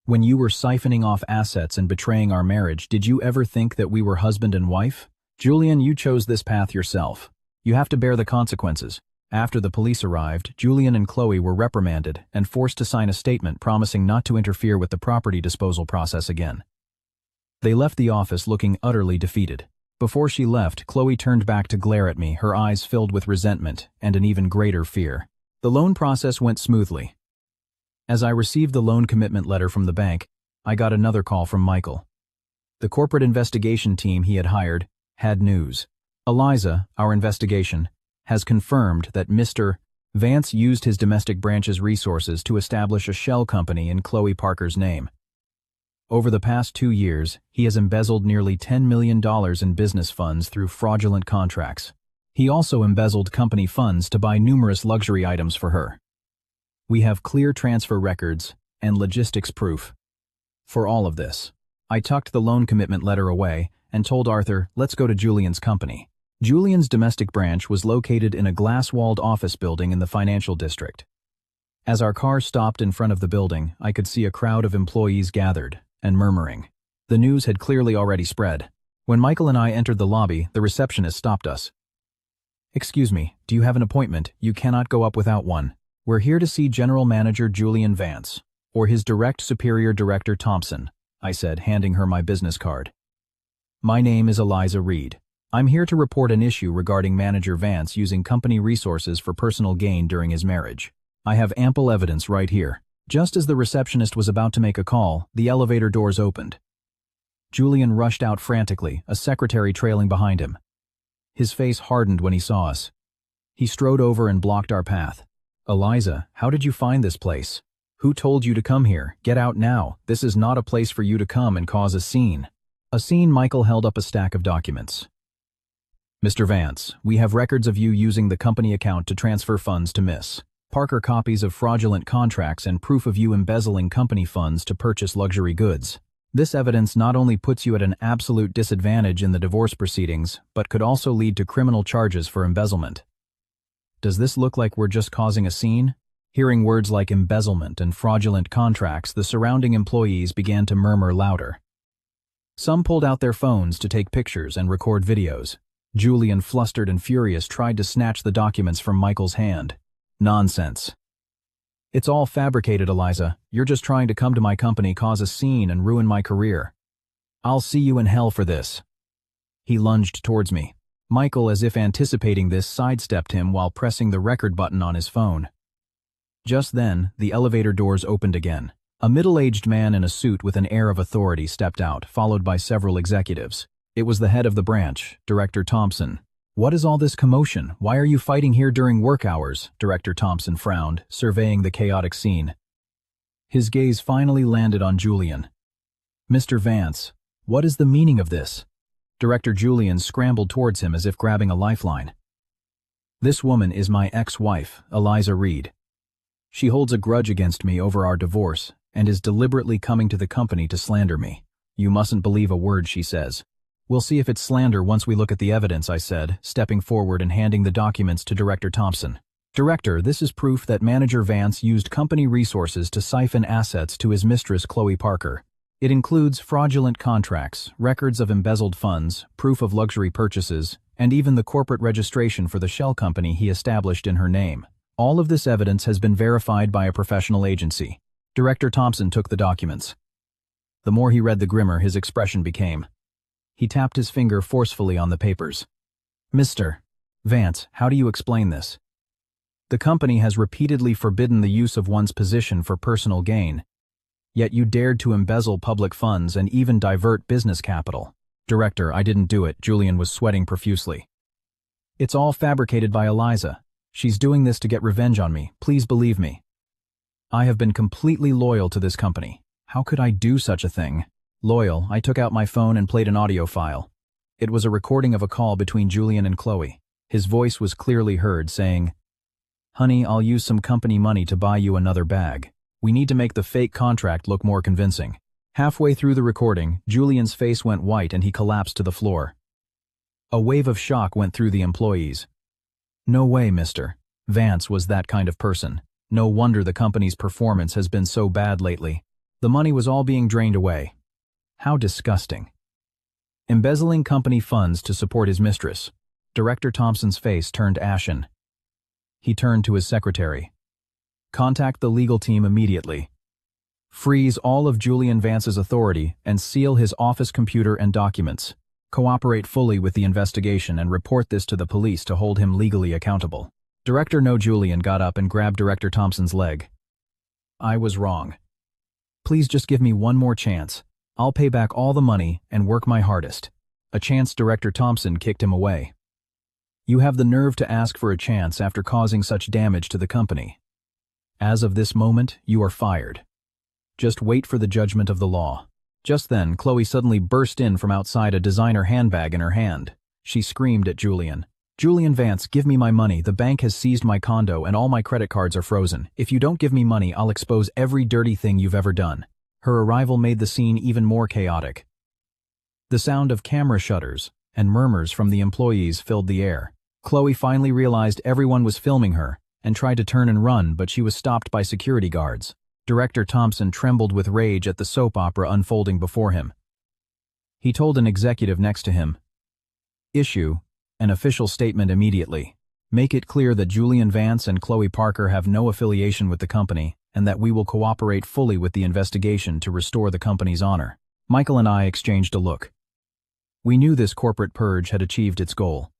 When you were siphoning off assets and betraying our marriage, did you ever think that we were husband and wife? Julian, you chose this path yourself. You have to bear the consequences. After the police arrived, Julian and Chloe were reprimanded and forced to sign a statement promising not to interfere with the property disposal process again. They left the office looking utterly defeated. Before she left, Chloe turned back to glare at me, her eyes filled with resentment and an even greater fear. The loan process went smoothly. As I received the loan commitment letter from the bank, I got another call from Michael. The corporate investigation team he had hired had news. Eliza, our investigation, has confirmed that Mr. Vance used his domestic branch's resources to establish a shell company in Chloe Parker's name. Over the past 2 years, he has embezzled nearly $10 million in business funds through fraudulent contracts. He also embezzled company funds to buy numerous luxury items for her. We have clear transfer records and logistics proof. For all of this, I tucked the loan commitment letter away and told Arthur, let's go to Julian's company. Julian's domestic branch was located in a glass-walled office building in the financial district. As our car stopped in front of the building, I could see a crowd of employees gathered and murmuring. The news had clearly already spread. When Michael and I entered the lobby, the receptionist stopped us. Excuse me, do you have an appointment? You cannot go up without one. We're here to see General Manager Julian Vance, or his direct superior Director Thompson, I said, handing her my business card. My name is Eliza Reed. I'm here to report an issue regarding Manager Vance using company resources for personal gain during his marriage. I have ample evidence right here. Just as the receptionist was about to make a call, the elevator doors opened. Julian rushed out frantically, a secretary trailing behind him. His face hardened when he saw us. He strode over and blocked our path. Eliza, how did you find this place? Who told you to come here? Get out now. This is not a place for you to come and cause a scene. A scene. Michael held up a stack of documents. Mr. Vance, we have records of you using the company account to transfer funds to Miss Parker, copies of fraudulent contracts and proof of you embezzling company funds to purchase luxury goods. This evidence not only puts you at an absolute disadvantage in the divorce proceedings, but could also lead to criminal charges for embezzlement. Does this look like we're just causing a scene? Hearing words like embezzlement and fraudulent contracts, the surrounding employees began to murmur louder. Some pulled out their phones to take pictures and record videos. Julian, flustered and furious, tried to snatch the documents from Michael's hand. Nonsense. It's all fabricated, Eliza. You're just trying to come to my company, cause a scene, and ruin my career. I'll see you in hell for this. He lunged towards me. Michael, as if anticipating this, sidestepped him while pressing the record button on his phone. Just then, the elevator doors opened again. A middle-aged man in a suit with an air of authority stepped out, followed by several executives. It was the head of the branch, Director Thompson. "What is all this commotion? Why are you fighting here during work hours?" Director Thompson frowned, surveying the chaotic scene. His gaze finally landed on Julian. "Mr. Vance, what is the meaning of this?" Director Julian scrambled towards him as if grabbing a lifeline. "This woman is my ex-wife, Eliza Reed. She holds a grudge against me over our divorce and is deliberately coming to the company to slander me. You mustn't believe a word she says." "We'll see if it's slander once we look at the evidence," I said, stepping forward and handing the documents to Director Thompson. "Director, this is proof that Manager Vance used company resources to siphon assets to his mistress, Chloe Parker. It includes fraudulent contracts, records of embezzled funds, proof of luxury purchases, and even the corporate registration for the shell company he established in her name. All of this evidence has been verified by a professional agency." Director Thompson took the documents. The more he read, the grimmer his expression became. He tapped his finger forcefully on the papers. "Mr. Vance, how do you explain this? The company has repeatedly forbidden the use of one's position for personal gain, yet you dared to embezzle public funds and even divert business capital." "Director, I didn't do it." Julian was sweating profusely. "It's all fabricated by Eliza. She's doing this to get revenge on me. Please believe me. I have been completely loyal to this company. How could I do such a thing?" Loyal, I took out my phone and played an audio file. It was a recording of a call between Julian and Chloe. His voice was clearly heard saying, "Honey, I'll use some company money to buy you another bag. We need to make the fake contract look more convincing." Halfway through the recording, Julian's face went white and he collapsed to the floor. A wave of shock went through the employees. "No way, Mr. Vance was that kind of person. No wonder the company's performance has been so bad lately. The money was all being drained away. How disgusting." Embezzling company funds to support his mistress. Director Thompson's face turned ashen. He turned to his secretary. "Contact the legal team immediately. Freeze all of Julian Vance's authority and seal his office computer and documents. Cooperate fully with the investigation and report this to the police to hold him legally accountable." Director No Julian got up and grabbed Director Thompson's leg. "I was wrong. Please just give me one more chance. I'll pay back all the money and work my hardest." A chance. Director Thompson kicked him away. "You have the nerve to ask for a chance after causing such damage to the company. As of this moment, you are fired. Just wait for the judgment of the law." Just then, Chloe suddenly burst in from outside, a designer handbag in her hand. She screamed at Julian. "Julian Vance, give me my money. The bank has seized my condo and all my credit cards are frozen. If you don't give me money, I'll expose every dirty thing you've ever done." Her arrival made the scene even more chaotic. The sound of camera shutters and murmurs from the employees filled the air. Chloe finally realized everyone was filming her and tried to turn and run, but she was stopped by security guards. Director Thompson trembled with rage at the soap opera unfolding before him. He told an executive next to him, "Issue an official statement immediately. Make it clear that Julian Vance and Chloe Parker have no affiliation with the company and that we will cooperate fully with the investigation to restore the company's honor." Michael and I exchanged a look. We knew this corporate purge had achieved its goal.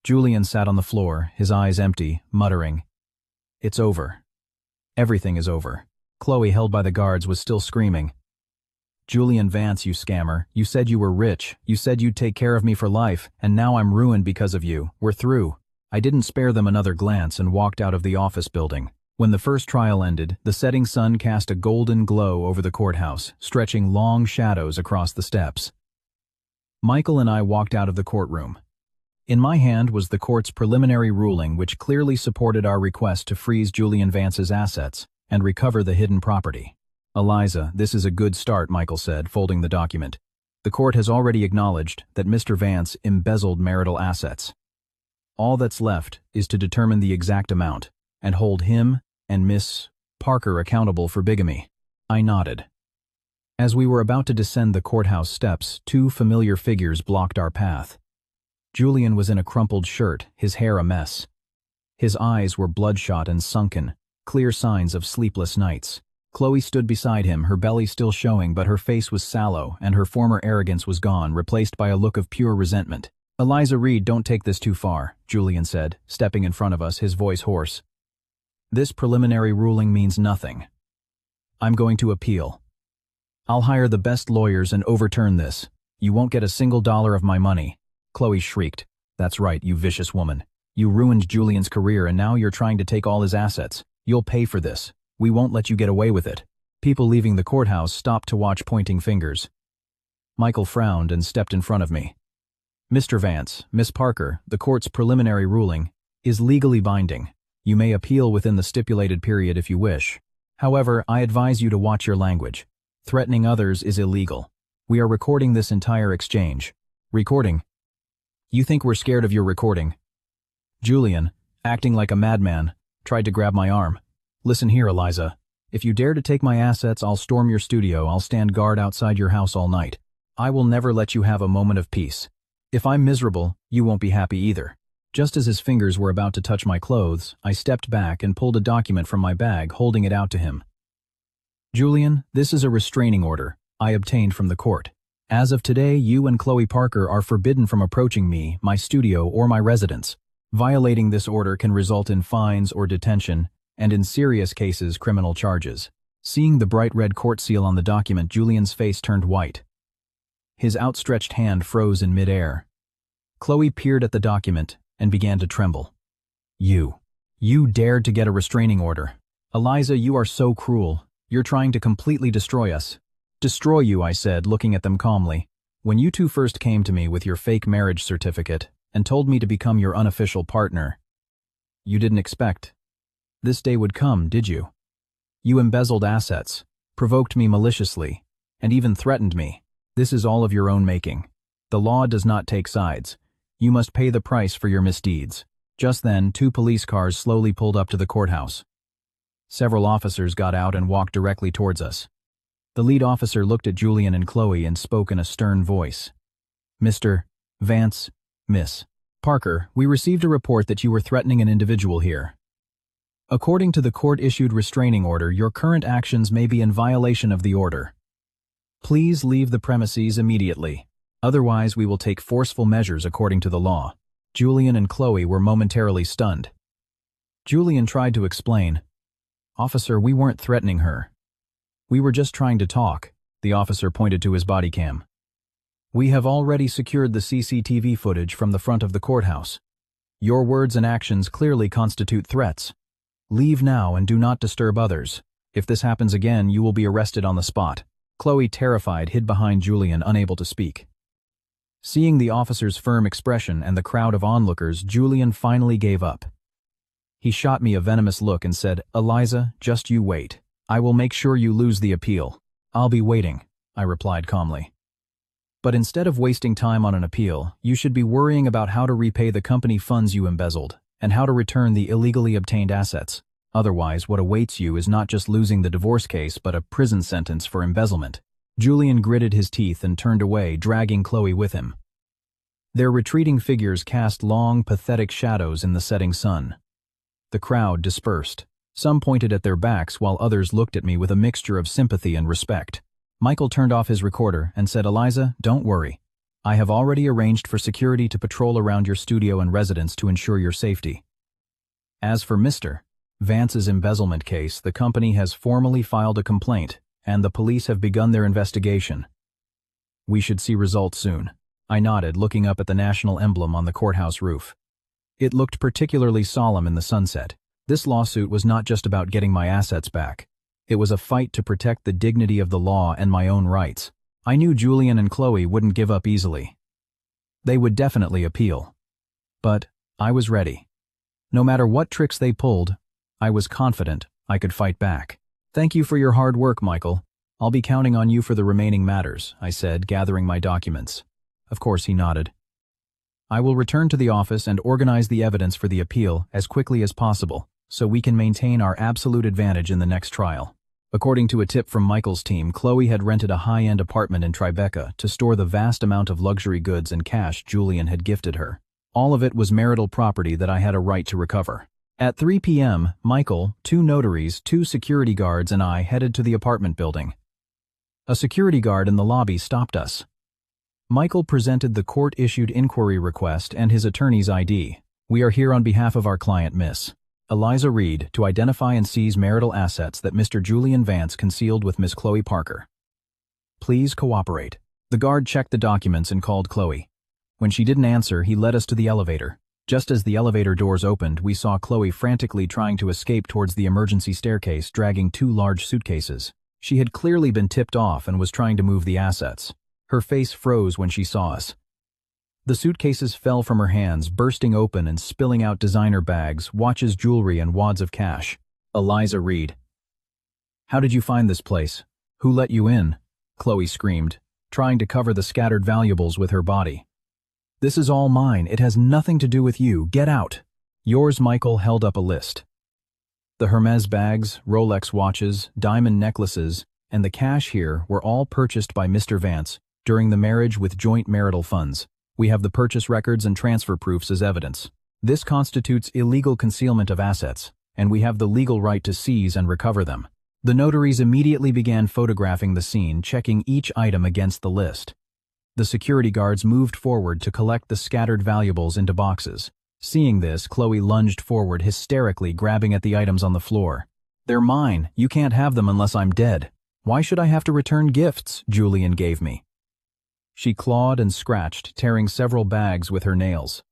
Julian sat on the floor, his eyes empty, muttering, "It's over. Everything is over." Chloe, held by the guards, was still screaming, "Julian Vance, you scammer. You said you were rich. You said you'd take care of me for life, and now I'm ruined because of you. We're through." I didn't spare them another glance and walked out of the office building. When the first trial ended, the setting sun cast a golden glow over the courthouse, stretching long shadows across the steps. Michael and I walked out of the courtroom. In my hand was the court's preliminary ruling, which clearly supported our request to freeze Julian Vance's assets and recover the hidden property. "Eliza, this is a good start," Michael said, folding the document. "The court has already acknowledged that Mr. Vance embezzled marital assets. All that's left is to determine the exact amount and hold him and Miss Parker accountable for bigamy." I nodded. As we were about to descend the courthouse steps, two familiar figures blocked our path. Julian was in a crumpled shirt, his hair a mess. His eyes were bloodshot and sunken, clear signs of sleepless nights. Chloe stood beside him, her belly still showing, but her face was sallow and her former arrogance was gone, replaced by a look of pure resentment. "Eliza Reed, don't take this too far," Julian said, stepping in front of us, his voice hoarse. "This preliminary ruling means nothing. I'm going to appeal. I'll hire the best lawyers and overturn this. You won't get a single dollar of my money. Chloe shrieked. That's right, you vicious woman. You ruined Julian's career and now you're trying to take all his assets. You'll pay for this. We won't let you get away with it. People leaving the courthouse stopped to watch, pointing fingers. Michael frowned and stepped in front of me. Mr. Vance, Miss Parker, the court's preliminary ruling is legally binding. You may appeal within the stipulated period if you wish. However, I advise you to watch your language. Threatening others is illegal. We are recording this entire exchange. Recording? You think we're scared of your recording? Julian, acting like a madman, tried to grab my arm. Listen here, Eliza. If you dare to take my assets, I'll storm your studio. I'll stand guard outside your house all night. I will never let you have a moment of peace. If I'm miserable, you won't be happy either. Just as his fingers were about to touch my clothes, I stepped back and pulled a document from my bag, holding it out to him. Julian, this is a restraining order I obtained from the court. As of today, you and Chloe Parker are forbidden from approaching me, my studio, or my residence. Violating this order can result in fines or detention, and in serious cases, criminal charges. Seeing the bright red court seal on the document, Julian's face turned white. His outstretched hand froze in midair. Chloe peered at the document and began to tremble. You dared to get a restraining order. Eliza, you are so cruel. You're trying to completely destroy us. Destroy you, I said, looking at them calmly. When you two first came to me with your fake marriage certificate and told me to become your unofficial partner, you didn't expect this day would come, did you? You embezzled assets, provoked me maliciously, and even threatened me. This is all of your own making. The law does not take sides. You must pay the price for your misdeeds. Just then, 2 police cars slowly pulled up to the courthouse. Several officers got out and walked directly towards us. The lead officer looked at Julian and Chloe and spoke in a stern voice. Mr. Vance, Miss Parker, we received a report that you were threatening an individual here. According to the court-issued restraining order, your current actions may be in violation of the order. Please leave the premises immediately. Otherwise, we will take forceful measures according to the law. Julian and Chloe were momentarily stunned. Julian tried to explain. Officer, we weren't threatening her. We were just trying to talk. The officer pointed to his body cam. We have already secured the CCTV footage from the front of the courthouse. Your words and actions clearly constitute threats. Leave now and do not disturb others. If this happens again, you will be arrested on the spot. Chloe, terrified, hid behind Julian, unable to speak. Seeing the officer's firm expression and the crowd of onlookers, Julian finally gave up. He shot me a venomous look and said, Eliza, just you wait. I will make sure you lose the appeal. I'll be waiting, I replied calmly. But instead of wasting time on an appeal, you should be worrying about how to repay the company funds you embezzled and how to return the illegally obtained assets. Otherwise, what awaits you is not just losing the divorce case but a prison sentence for embezzlement. Julian gritted his teeth and turned away, dragging Chloe with him. Their retreating figures cast long, pathetic shadows in the setting sun. The crowd dispersed. Some pointed at their backs while others looked at me with a mixture of sympathy and respect. Michael turned off his recorder and said, Eliza, don't worry. I have already arranged for security to patrol around your studio and residence to ensure your safety. As for Mr. Vance's embezzlement case, the company has formally filed a complaint, and the police have begun their investigation. We should see results soon. I nodded, looking up at the national emblem on the courthouse roof. It looked particularly solemn in the sunset. This lawsuit was not just about getting my assets back. It was a fight to protect the dignity of the law and my own rights. I knew Julian and Chloe wouldn't give up easily. They would definitely appeal. But I was ready. No matter what tricks they pulled, I was confident I could fight back. Thank you for your hard work, Michael. I'll be counting on you for the remaining matters, I said, gathering my documents. Of course, he nodded. I will return to the office and organize the evidence for the appeal as quickly as possible, so we can maintain our absolute advantage in the next trial. According to a tip from Michael's team, Chloe had rented a high-end apartment in Tribeca to store the vast amount of luxury goods and cash Julian had gifted her. All of it was marital property that I had a right to recover. At 3 p.m., Michael, 2 notaries, 2 security guards, and I headed to the apartment building. A security guard in the lobby stopped us. Michael presented the court-issued inquiry request and his attorney's ID. We are here on behalf of our client, Miss Eliza Reed, to identify and seize marital assets that Mr. Julian Vance concealed with Miss Chloe Parker. Please cooperate. The guard checked the documents and called Chloe. When she didn't answer, he led us to the elevator. Just as the elevator doors opened, we saw Chloe frantically trying to escape towards the emergency staircase, dragging 2 large suitcases. She had clearly been tipped off and was trying to move the assets. Her face froze when she saw us. The suitcases fell from her hands, bursting open and spilling out designer bags, watches, jewelry, and wads of cash. Eliza Reed. How did you find this place? Who let you in? Chloe screamed, trying to cover the scattered valuables with her body. This is all mine. It has nothing to do with you. Get out. Yours. Michael held up a list. The Hermes bags, Rolex watches, diamond necklaces, and the cash here were all purchased by Mr. Vance during the marriage with joint marital funds. We have the purchase records and transfer proofs as evidence. This constitutes illegal concealment of assets, and we have the legal right to seize and recover them. The notaries immediately began photographing the scene, checking each item against the list. The security guards moved forward to collect the scattered valuables into boxes. Seeing this, Chloe lunged forward, hysterically grabbing at the items on the floor. They're mine. You can't have them unless I'm dead. Why should I have to return gifts Julian gave me? She clawed and scratched, tearing several bags with her nails.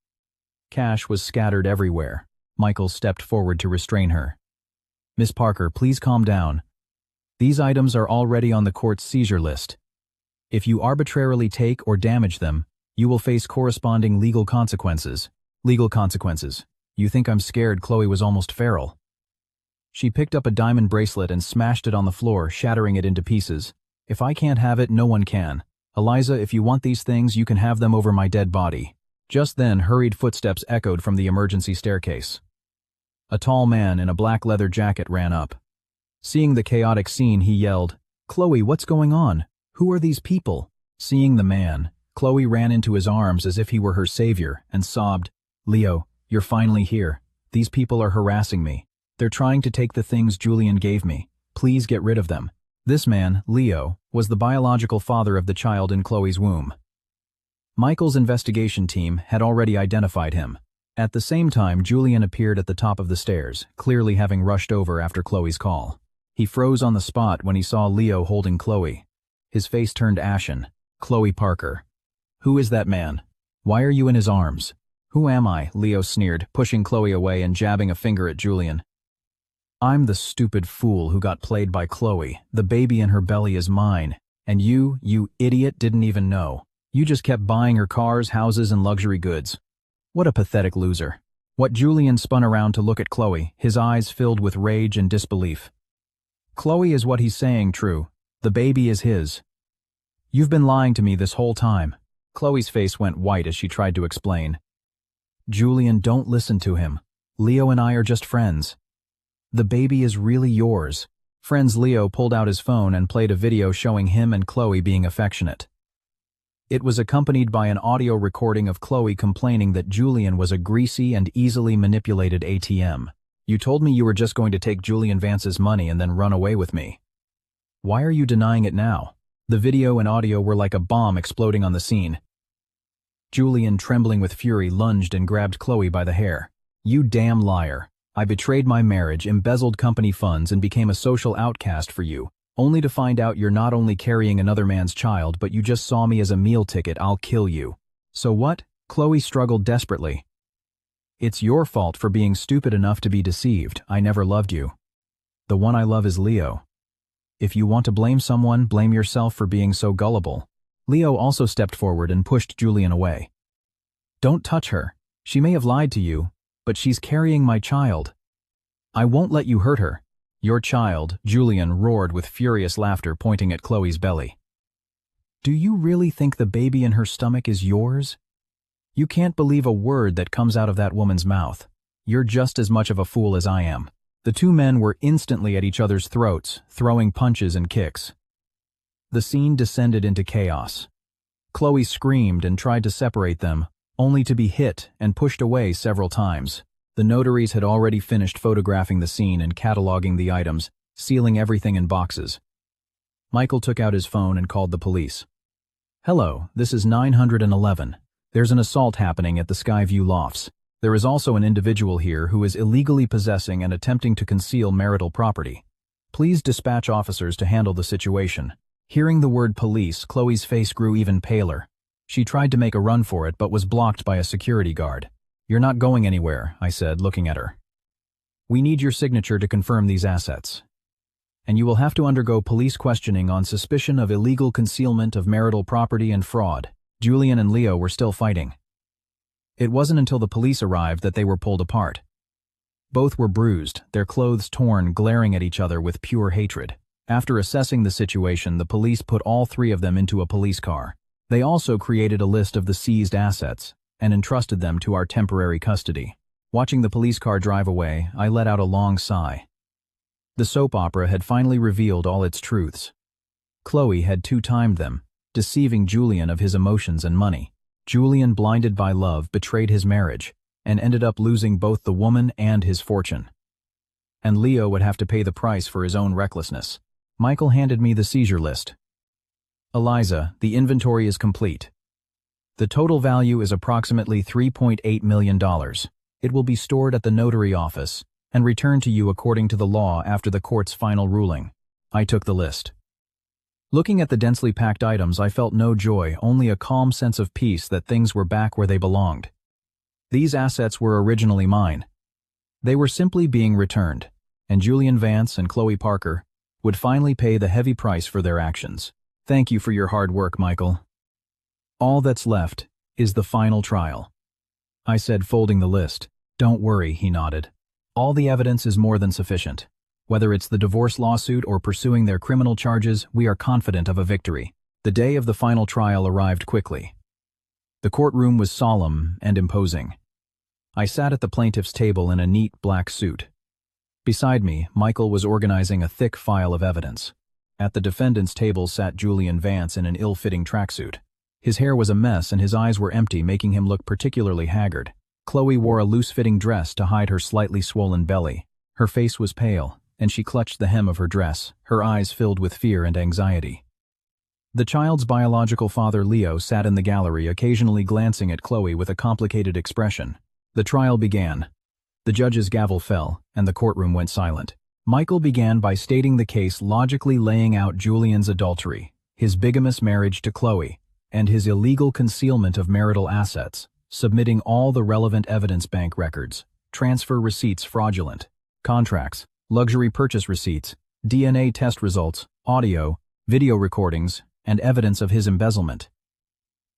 Cash was scattered everywhere. Michael stepped forward to restrain her. Miss Parker, please calm down. These items are already on the court's seizure list. If you arbitrarily take or damage them, you will face corresponding legal consequences. Legal consequences. You think I'm scared? Chloe was almost feral. She picked up a diamond bracelet and smashed it on the floor, shattering it into pieces. If I can't have it, no one can. Eliza, if you want these things, you can have them over my dead body. Just then, hurried footsteps echoed from the emergency staircase. A tall man in a black leather jacket ran up. Seeing the chaotic scene, he yelled, Chloe, what's going on? Who are these people? Seeing the man, Chloe ran into his arms as if he were her savior and sobbed, Leo, you're finally here. These people are harassing me. They're trying to take the things Julian gave me. Please get rid of them. This man, Leo, was the biological father of the child in Chloe's womb. Michael's investigation team had already identified him. At the same time, Julian appeared at the top of the stairs, clearly having rushed over after Chloe's call. He froze on the spot when he saw Leo holding Chloe. His face turned ashen. Chloe Parker. Who is that man? Why are you in his arms? Who am I? Leo sneered, pushing Chloe away and jabbing a finger at Julian. I'm the stupid fool who got played by Chloe. The baby in her belly is mine. And you idiot, didn't even know. You just kept buying her cars, houses, and luxury goods. What a pathetic loser. What Julian spun around to look at Chloe, his eyes filled with rage and disbelief. Chloe, is what he's saying true? The baby is his. You've been lying to me this whole time. Chloe's face went white as she tried to explain. Julian, don't listen to him. Leo and I are just friends. The baby is really yours. Friends. Leo pulled out his phone and played a video showing him and Chloe being affectionate. It was accompanied by an audio recording of Chloe complaining that Julian was a greasy and easily manipulated ATM. You told me you were just going to take Julian Vance's money and then run away with me. Why are you denying it now? The video and audio were like a bomb exploding on the scene. Julian, trembling with fury, lunged and grabbed Chloe by the hair. You damn liar. I betrayed my marriage, embezzled company funds, and became a social outcast for you, only to find out you're not only carrying another man's child, but you just saw me as a meal ticket. I'll kill you. So what? Chloe struggled desperately. It's your fault for being stupid enough to be deceived. I never loved you. The one I love is Leo. If you want to blame someone, blame yourself for being so gullible. Leo also stepped forward and pushed Julian away. Don't touch her. She may have lied to you, but she's carrying my child. I won't let you hurt her. Your child, Julian roared with furious laughter, pointing at Chloe's belly. Do you really think the baby in her stomach is yours? You can't believe a word that comes out of that woman's mouth. You're just as much of a fool as I am. The two men were instantly at each other's throats, throwing punches and kicks. The scene descended into chaos. Chloe screamed and tried to separate them, only to be hit and pushed away several times. The notaries had already finished photographing the scene and cataloging the items, sealing everything in boxes. Michael took out his phone and called the police. Hello, this is 911. There's an assault happening at the Skyview Lofts. There is also an individual here who is illegally possessing and attempting to conceal marital property. Please dispatch officers to handle the situation. Hearing the word police, Chloe's face grew even paler. She tried to make a run for it but was blocked by a security guard. You're not going anywhere, I said, looking at her. We need your signature to confirm these assets. And you will have to undergo police questioning on suspicion of illegal concealment of marital property and fraud. Julian and Leo were still fighting. It wasn't until the police arrived that they were pulled apart. Both were bruised, their clothes torn, glaring at each other with pure hatred. After assessing the situation, the police put all three of them into a police car. They also created a list of the seized assets and entrusted them to our temporary custody. Watching the police car drive away, I let out a long sigh. The soap opera had finally revealed all its truths. Chloe had two-timed them, deceiving Julian of his emotions and money. Julian, blinded by love, betrayed his marriage and ended up losing both the woman and his fortune. And Leo would have to pay the price for his own recklessness. Michael handed me the seizure list. Eliza, the inventory is complete. The total value is approximately $3.8 million. It will be stored at the notary office and returned to you according to the law after the court's final ruling. I took the list. Looking at the densely packed items, I felt no joy, only a calm sense of peace that things were back where they belonged. These assets were originally mine. They were simply being returned, and Julian Vance and Chloe Parker would finally pay the heavy price for their actions. Thank you for your hard work, Michael. All that's left is the final trial. I said, folding the list. Don't worry, he nodded. All the evidence is more than sufficient. Whether it's the divorce lawsuit or pursuing their criminal charges, we are confident of a victory. The day of the final trial arrived quickly. The courtroom was solemn and imposing. I sat at the plaintiff's table in a neat black suit. Beside me, Michael was organizing a thick file of evidence. At the defendant's table sat Julian Vance in an ill-fitting tracksuit. His hair was a mess and his eyes were empty, making him look particularly haggard. Chloe wore a loose-fitting dress to hide her slightly swollen belly. Her face was pale, and she clutched the hem of her dress, her eyes filled with fear and anxiety. The child's biological father, Leo, sat in the gallery, occasionally glancing at Chloe with a complicated expression. The trial began. The judge's gavel fell, and the courtroom went silent. Michael began by stating the case, logically laying out Julian's adultery, his bigamous marriage to Chloe, and his illegal concealment of marital assets, submitting all the relevant evidence, bank records, transfer receipts fraudulent, contracts, luxury purchase receipts, DNA test results, audio, video recordings, and evidence of his embezzlement.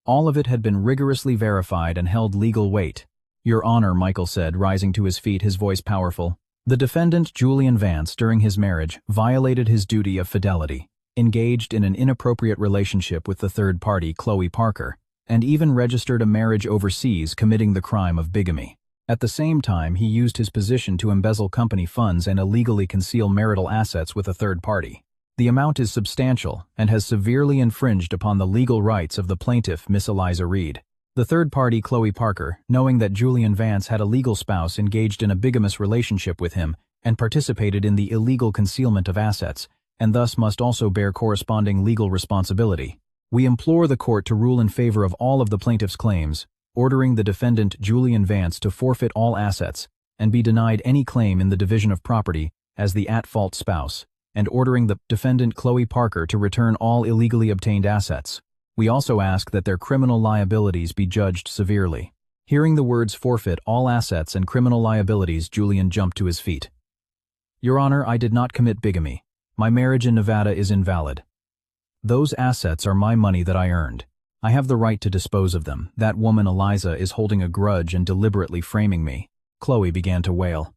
All of it had been rigorously verified and held legal weight. Your Honor, Michael said, rising to his feet, his voice powerful. The defendant, Julian Vance, during his marriage, violated his duty of fidelity, engaged in an inappropriate relationship with the third party, Chloe Parker, and even registered a marriage overseas, committing the crime of bigamy. At the same time, he used his position to embezzle company funds and illegally conceal marital assets with a third party. The amount is substantial and has severely infringed upon the legal rights of the plaintiff, Miss Eliza Reed. The third party, Chloe Parker, knowing that Julian Vance had a legal spouse, engaged in a bigamous relationship with him and participated in the illegal concealment of assets, and thus must also bear corresponding legal responsibility. We implore the court to rule in favor of all of the plaintiff's claims, ordering the defendant, Julian Vance, to forfeit all assets and be denied any claim in the division of property as the at-fault spouse, and ordering the defendant, Chloe Parker, to return all illegally obtained assets. We also ask that their criminal liabilities be judged severely. Hearing the words forfeit all assets and criminal liabilities, Julian jumped to his feet. Your Honor, I did not commit bigamy. My marriage in Nevada is invalid. Those assets are my money that I earned. I have the right to dispose of them. That woman, Eliza, is holding a grudge and deliberately framing me. Chloe began to wail.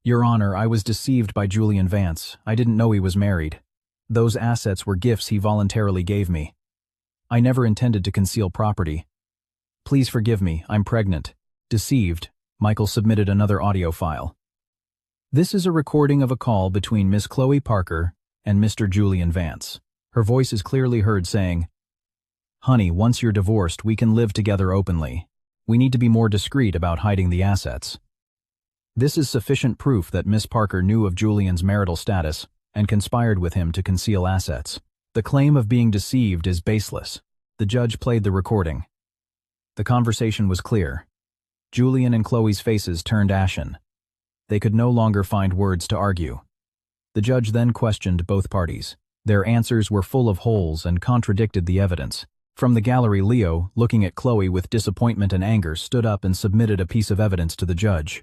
Your Honor, I was deceived by Julian Vance. I didn't know he was married. Those assets were gifts he voluntarily gave me. I never intended to conceal property. Please forgive me, I'm pregnant. Deceived. Michael submitted another audio file. This is a recording of a call between Miss Chloe Parker and Mr. Julian Vance. Her voice is clearly heard saying, Honey, once you're divorced, we can live together openly. We need to be more discreet about hiding the assets. This is sufficient proof that Miss Parker knew of Julian's marital status and conspired with him to conceal assets. The claim of being deceived is baseless. The judge played the recording. The conversation was clear. Julian and Chloe's faces turned ashen. They could no longer find words to argue. The judge then questioned both parties. Their answers were full of holes and contradicted the evidence. From the gallery, Leo, looking at Chloe with disappointment and anger, stood up and submitted a piece of evidence to the judge.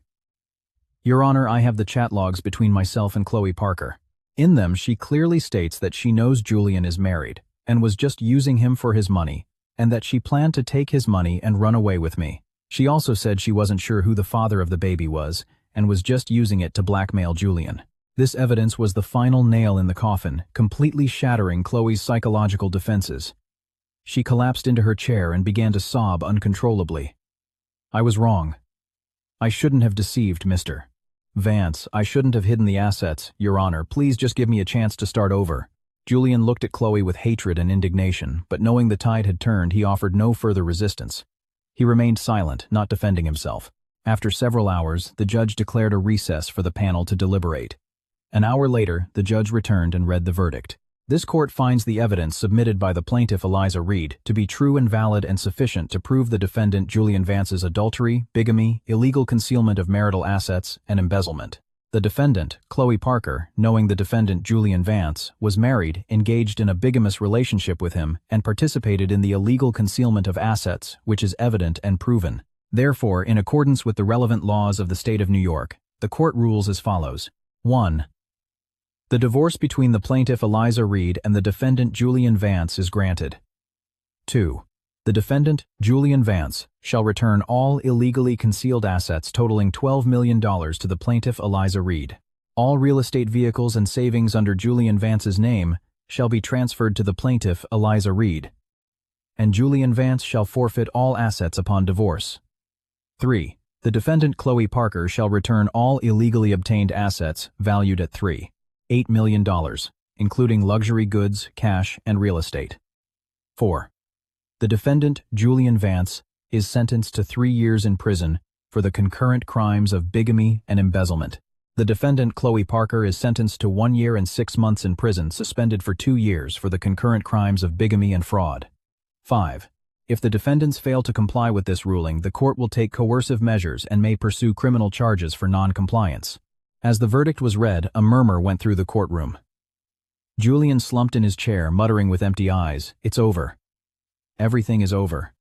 Your Honor, I have the chat logs between myself and Chloe Parker. In them, she clearly states that she knows Julian is married and was just using him for his money, and that she planned to take his money and run away with me. She also said she wasn't sure who the father of the baby was and was just using it to blackmail Julian. This evidence was the final nail in the coffin, completely shattering Chloe's psychological defenses. She collapsed into her chair and began to sob uncontrollably. I was wrong. I shouldn't have deceived Mr. Vance. I shouldn't have hidden the assets, Your Honor. Please just give me a chance to start over. Julian looked at Chloe with hatred and indignation, but knowing the tide had turned, he offered no further resistance. He remained silent, not defending himself. After several hours, the judge declared a recess for the panel to deliberate. An hour later, the judge returned and read the verdict. This court finds the evidence submitted by the plaintiff Eliza Reed to be true and valid and sufficient to prove the defendant Julian Vance's adultery, bigamy, illegal concealment of marital assets, and embezzlement. The defendant, Chloe Parker, knowing the defendant Julian Vance, was married, engaged in a bigamous relationship with him, and participated in the illegal concealment of assets, which is evident and proven. Therefore, in accordance with the relevant laws of the state of New York, the court rules as follows. 1. The divorce between the plaintiff Eliza Reed and the defendant Julian Vance is granted. 2. The defendant, Julian Vance, shall return all illegally concealed assets totaling $12 million to the plaintiff Eliza Reed. All real estate vehicles and savings under Julian Vance's name shall be transferred to the plaintiff Eliza Reed, and Julian Vance shall forfeit all assets upon divorce. 3. The defendant Chloe Parker shall return all illegally obtained assets valued at $8 million, including luxury goods, cash, and real estate. 4. The defendant, Julian Vance, is sentenced to 3 years in prison for the concurrent crimes of bigamy and embezzlement. The defendant, Chloe Parker, is sentenced to 1 year and 6 months in prison, suspended for 2 years for the concurrent crimes of bigamy and fraud. 5. If the defendants fail to comply with this ruling, the court will take coercive measures and may pursue criminal charges for non-compliance. As the verdict was read, a murmur went through the courtroom. Julian slumped in his chair, muttering with empty eyes, "It's over. Everything is over."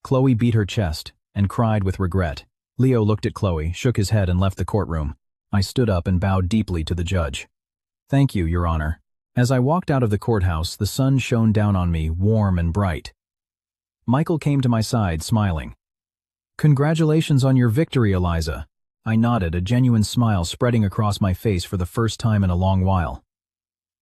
Chloe beat her chest and cried with regret. Leo looked at Chloe, shook his head, and left the courtroom. I stood up and bowed deeply to the judge. "Thank you, Your Honor." As I walked out of the courthouse, the sun shone down on me, warm and bright. Michael came to my side, smiling. "Congratulations on your victory, Eliza." I nodded, a genuine smile spreading across my face for the first time in a long while.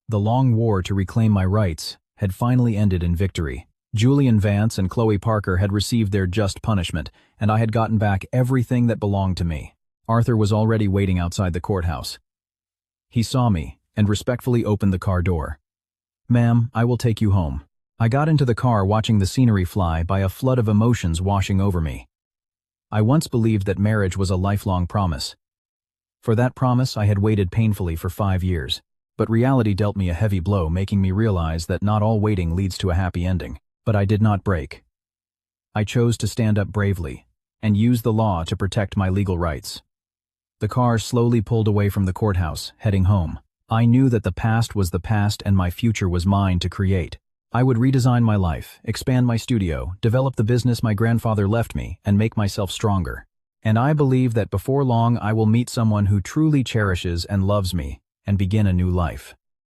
The long war to reclaim my rights had finally ended in victory. Julian Vance and Chloe Parker had received their just punishment, and I had gotten back everything that belonged to me. Arthur was already waiting outside the courthouse. He saw me and respectfully opened the car door. "Ma'am, I will take you home." I got into the car, watching the scenery fly by, a flood of emotions washing over me. I once believed that marriage was a lifelong promise. For that promise, I had waited painfully for 5 years. But reality dealt me a heavy blow, making me realize that not all waiting leads to a happy ending. But I did not break. I chose to stand up bravely and use the law to protect my legal rights. The car slowly pulled away from the courthouse, heading home. I knew that the past was the past and my future was mine to create. I would redesign my life, expand my studio, develop the business my grandfather left me, and make myself stronger. And I believe that before long I will meet someone who truly cherishes and loves me and begin a new life.